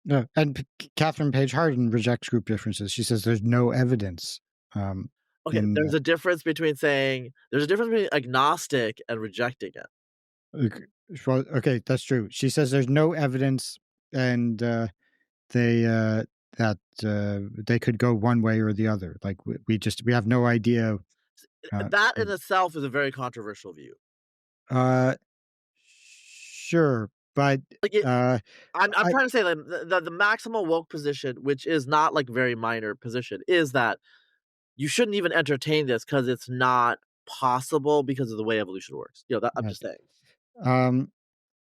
No, and Catherine Page Harden rejects group differences. She says there's no evidence. Okay, there's a difference between agnostic and rejecting it. Okay, that's true. She says there's no evidence, and they could go one way or the other. Like we have no idea. That in itself is a very controversial view. Sure, but I'm trying to say that the maximal woke position, which is not like very minor position, is that you shouldn't even entertain this because it's not possible because of the way evolution works. I'm just saying.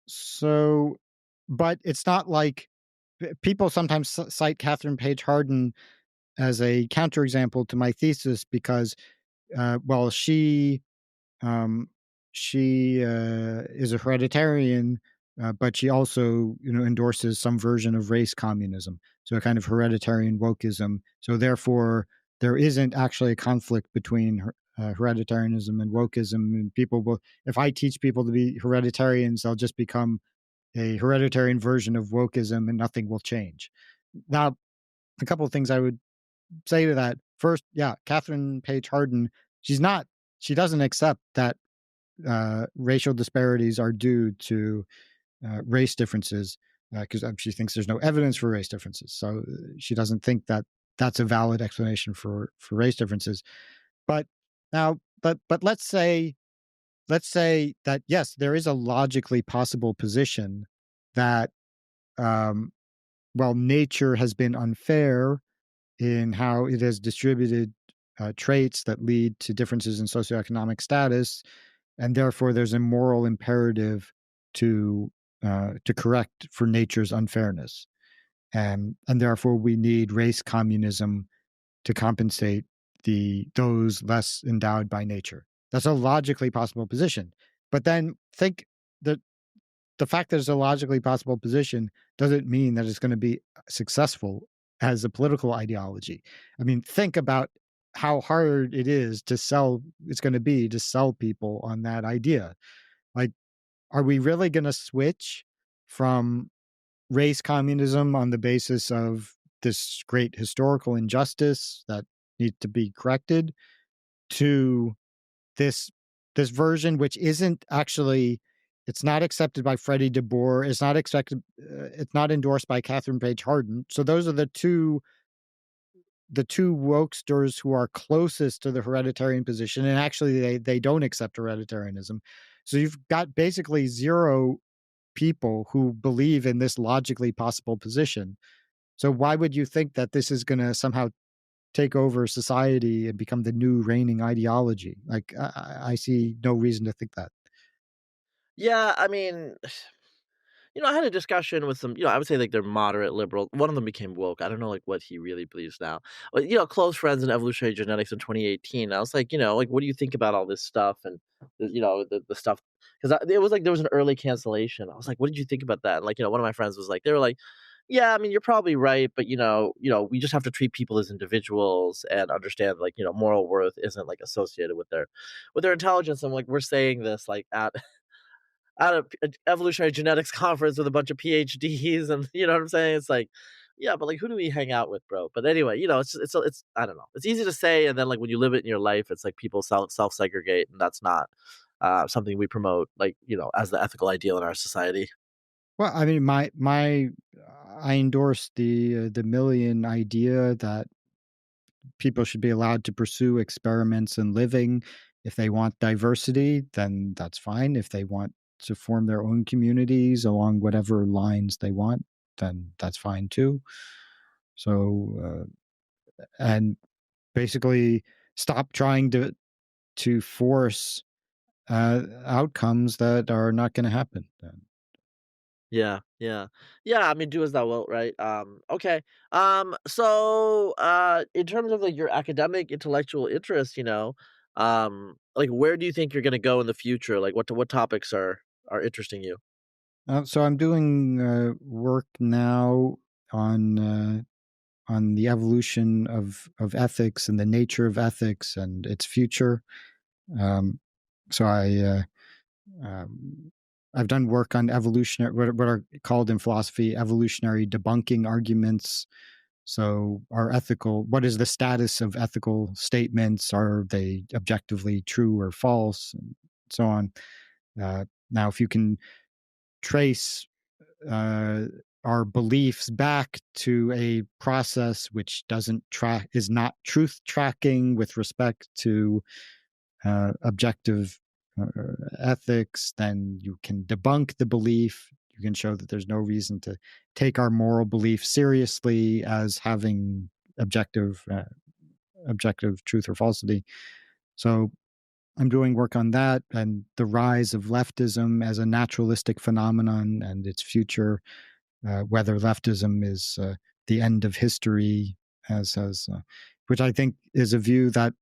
So, but it's not like people sometimes cite Catherine Page Harden as a counterexample to my thesis because, she is a hereditarian, but she also, endorses some version of race communism. So a kind of hereditarian wokeism. So therefore, there isn't actually a conflict between hereditarianism and wokeism. And people will, if I teach people to be hereditarians, they'll just become a hereditarian version of wokeism and nothing will change. Now, a couple of things I would say to that. First, yeah, Catherine Page Harden, she doesn't accept that racial disparities are due to race differences because she thinks there's no evidence for race differences. So she doesn't think that that's a valid explanation for race differences. But now, but let's say that yes, there is a logically possible position that nature has been unfair in how it has distributed traits that lead to differences in socioeconomic status, and therefore there's a moral imperative to correct for nature's unfairness, and therefore we need race communism to compensate those less endowed by nature. That's a logically possible position. But then think that the fact that it's a logically possible position doesn't mean that it's going to be successful as a political ideology. I mean, think about how hard it is to sell, it's going to be to sell people on that idea. Like, are we really going to switch from race communism on the basis of this great historical injustice that needs to be corrected to this version which isn't actually, it's not accepted by Freddie DeBoer, it's not endorsed by Catherine Page Harden. So those are the two wokesters who are closest to the hereditarian position, and actually they don't accept hereditarianism. So you've got basically zero people who believe in this logically possible position. So why would you think that this is going to somehow take over society and become the new reigning ideology? Like, I see no reason to think that. Yeah, I mean, I had a discussion with some, I would say like they're moderate liberal. One of them became woke. I don't know like what he really believes now. But close friends in evolutionary genetics in 2018. I was like, like what do you think about all this stuff and the stuff, because it was like there was an early cancellation. I was like, what did you think about that? And like, one of my friends was like, they were like, yeah, I mean, you're probably right, but we just have to treat people as individuals and understand like, moral worth isn't like associated with their intelligence. And like we're saying this like at a evolutionary genetics conference with a bunch of PhDs, and you know what I'm saying? It's like, yeah, but like, who do we hang out with, bro? But anyway, it's I don't know. It's easy to say, and then like when you live it in your life, it's like people self segregate, and that's not something we promote, like as the ethical ideal in our society. Well, I mean, I endorse the Millian idea that people should be allowed to pursue experiments in living. If they want diversity, then that's fine. If they want to form their own communities along whatever lines they want, then that's fine too. So, and basically stop trying to force outcomes that are not going to happen. Yeah, yeah. Yeah, I mean, do as thou wilt, right? Okay. So in terms of like your academic intellectual interest, like where do you think you're gonna go in the future? Like what topics are interesting you? So I'm doing work now on the evolution of ethics and the nature of ethics and its future. Um, so I've done work on evolutionary, what are called in philosophy evolutionary debunking arguments. So what is the status of ethical statements? Are they objectively true or false? And so on. Now, if you can trace uh, our beliefs back to a process which is not truth tracking with respect to objective ethics, then you can debunk the belief. You can show that there's no reason to take our moral belief seriously as having objective truth or falsity. So I'm doing work on that and the rise of leftism as a naturalistic phenomenon and its future, whether leftism is the end of history, which I think is a view that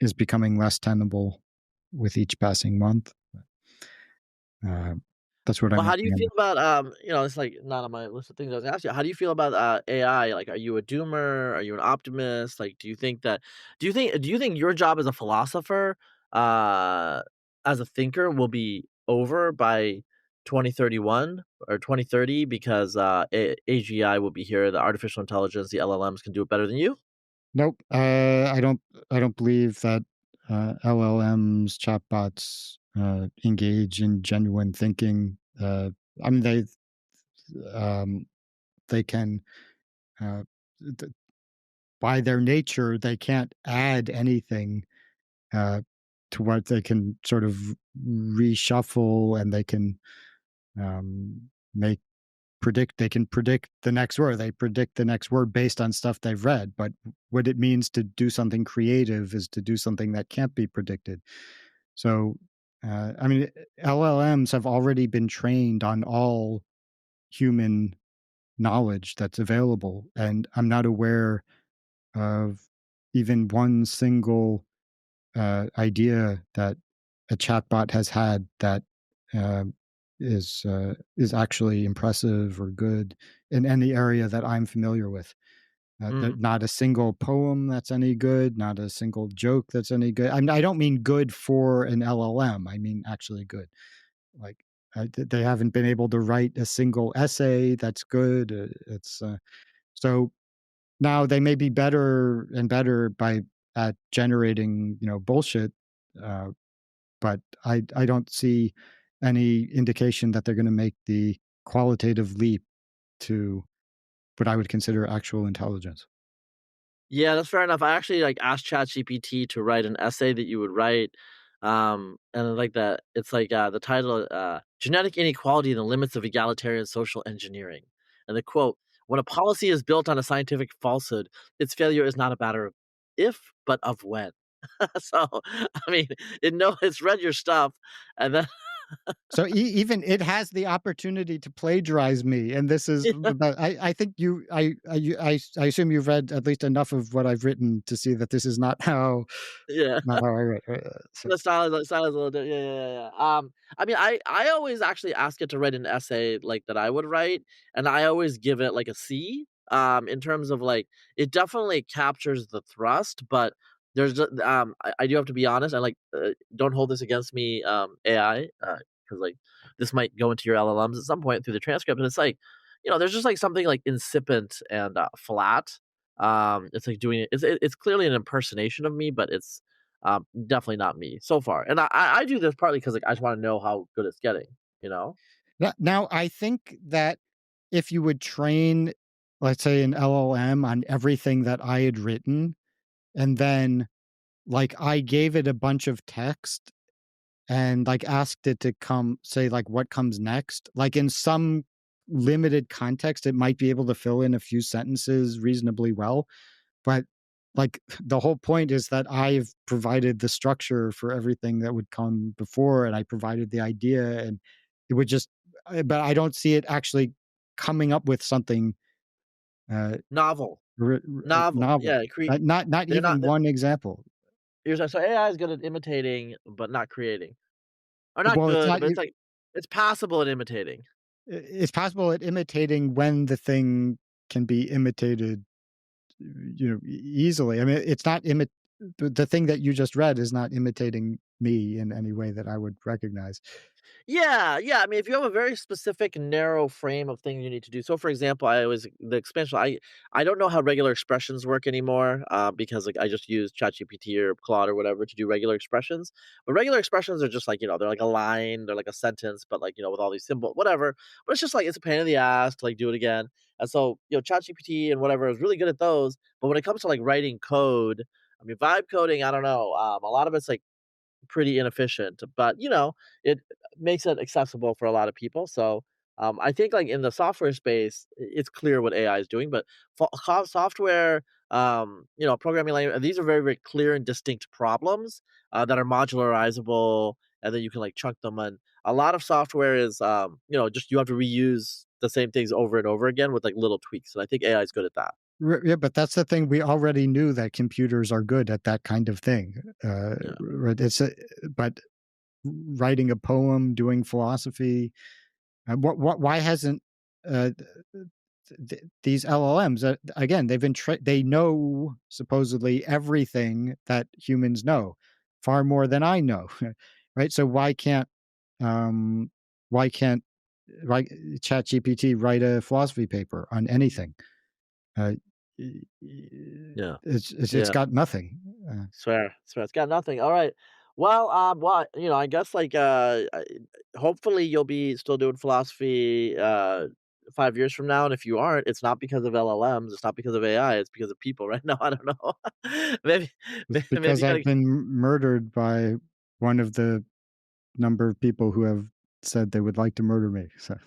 is becoming less tenable with each passing month. Uh, that's what Well, I'm how do you working feel on. about it's like not on my list of things I was gonna ask you. How do you feel about AI? Like, are you a doomer? Are you an optimist? Like, do you think your job as a philosopher, uh, as a thinker, will be over by 2031 or 2030 because AGI will be here, the artificial intelligence, the LLMs can do it better than you? Nope. I don't believe that LLMs, chatbots engage in genuine thinking. I mean, um, they can, uh, th- by their nature, they can't add anything uh, to what they can sort of reshuffle, and they can make they can predict the next word. They predict the next word based on stuff they've read. But what it means to do something creative is to do something that can't be predicted. So, I mean, LLMs have already been trained on all human knowledge that's available, and I'm not aware of even one single idea that a chatbot has had that uh, is actually impressive or good in any area that I'm familiar with. Mm. Not a single poem that's any good, not a single joke that's any good. I don't mean good for an LLM. I mean actually good. Like they haven't been able to write a single essay that's good. It's so now they may be better and better by at generating bullshit, uh, but I don't see any indication that they're going to make the qualitative leap to what I would consider actual intelligence. Yeah, that's fair enough. I actually like asked ChatGPT to write an essay that you would write. And I like that it's like the title Genetic Inequality and the Limits of Egalitarian Social Engineering. And the quote, when a policy is built on a scientific falsehood, its failure is not a matter of if, but of when. So I mean, it's read your stuff and then So even it has the opportunity to plagiarize me, and this is. But I think I assume you've read at least enough of what I've written to see that this is yeah. not how I write. So, The style is a little yeah, yeah, yeah, yeah. I mean, I always actually ask it to write an essay, like, that I would write, and I always give it, like, a C, in terms of, like it definitely captures the thrust, but I do have to be honest, don't hold this against me, AI, 'cause, like, this might go into your LLMs at some point through the transcript, and it's like, there's just, like, something, like, insipid and, flat. It's like doing it's clearly an impersonation of me, but it's definitely not me so far. And I do this partly because like I just want to know how good it's getting, you know? now I think that if you would train, let's say, an LLM on everything that I had written, and then like I gave it a bunch of text and like asked it to come say like what comes next, like in some limited context it might be able to fill in a few sentences reasonably well, but like the whole point is that I've provided the structure for everything that would come before, and I provided the idea, and it would just but I don't see it actually coming up with something uh Novel. Novel. novel. Yeah, Not they're not even one example. so AI is good at imitating but not creating. Or not Well, it's good, not. but it's like it's passable at imitating. It's possible at imitating when the thing can be imitated, easily. I mean, it's not the thing that you just read is not imitating me in any way that I would recognize. Yeah, yeah. I mean, if you have a very specific, narrow frame of things you need to do. So, for example, the expansion. I don't know how regular expressions work anymore because like I just use ChatGPT or Claude or whatever to do regular expressions. But regular expressions are just like they're like a line, they're like a sentence, but like with all these symbols, whatever. But it's just like it's a pain in the ass to like do it again. And so ChatGPT and whatever is really good at those. But when it comes to like writing code, I mean, vibe coding, I don't know. A lot of it's like pretty inefficient, but it makes it accessible for a lot of people. So I think like in the software space, it's clear what AI is doing, but software, programming language, these are very, very clear and distinct problems that are modularizable, and then you can like chunk them. And a lot of software is, just you have to reuse the same things over and over again with like little tweaks. And I think AI is good at that. Yeah, but that's the thing. We already knew that computers are good at that kind of thing. Yeah. Right? But writing a poem, doing philosophy. Why hasn't uh, these LLMs? Again, they know supposedly everything that humans know, far more than I know, right? So um, why can't write ChatGPT write a philosophy paper on anything? Uh, y- y- Yeah. it's Yeah. got nothing. Swear. It's got nothing. All right. Well, I guess like hopefully you'll be still doing philosophy 5 years from now, and if you aren't, it's not because of LLMs, it's not because of AI, it's because of people right now. I don't know. maybe, It's maybe because you I've gotta. been murdered by one of the number of people who have said they would like to murder me. So,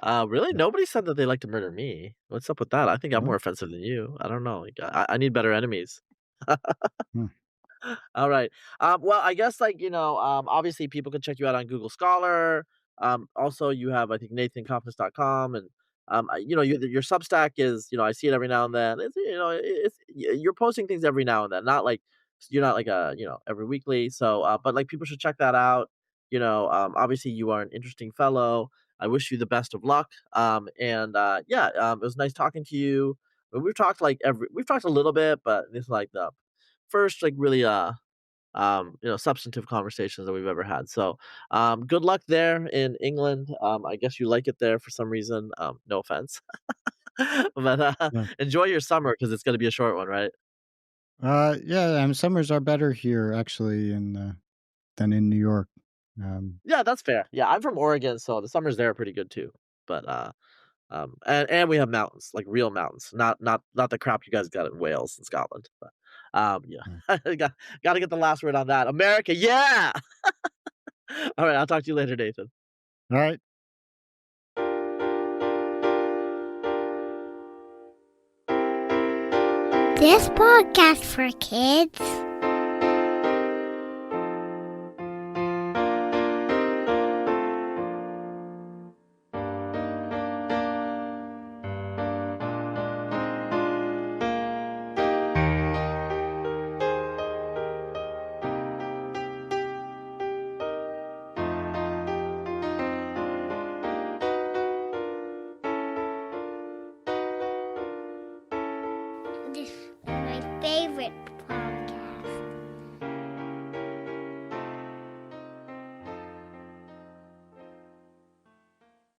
Really? yeah. Nobody said that they like to murder me. What's up with that? I think I'm Really? more offensive than you. I don't know. Like, I need better enemies. Hmm. All right. Well, I guess like obviously people can check you out on Google Scholar. Also, you have I think NathanCofnas.com and your Substack is, I see it every now and then. You're posting things every now and then, not like you're not like every weekly. So, but like people should check that out. Obviously you are an interesting fellow. I wish you the best of luck. And yeah, it was nice talking to you. But we've talked a little bit, but this is like the first like really substantive conversations that we've ever had. So, good luck there in England. I guess you like it there for some reason. No offense, but Yeah. enjoy your summer because it's going to be a short one, right? Yeah, summers are better here actually than in New York. Yeah, that's fair. Yeah, I'm from Oregon, so the summers there are pretty good too. But and we have mountains, like real mountains, not the crap you guys got in Wales and Scotland. But Yeah. yeah, got to get the last word on that. America, yeah. All right, I'll talk to you later, Nathan. All right. This podcast for kids. This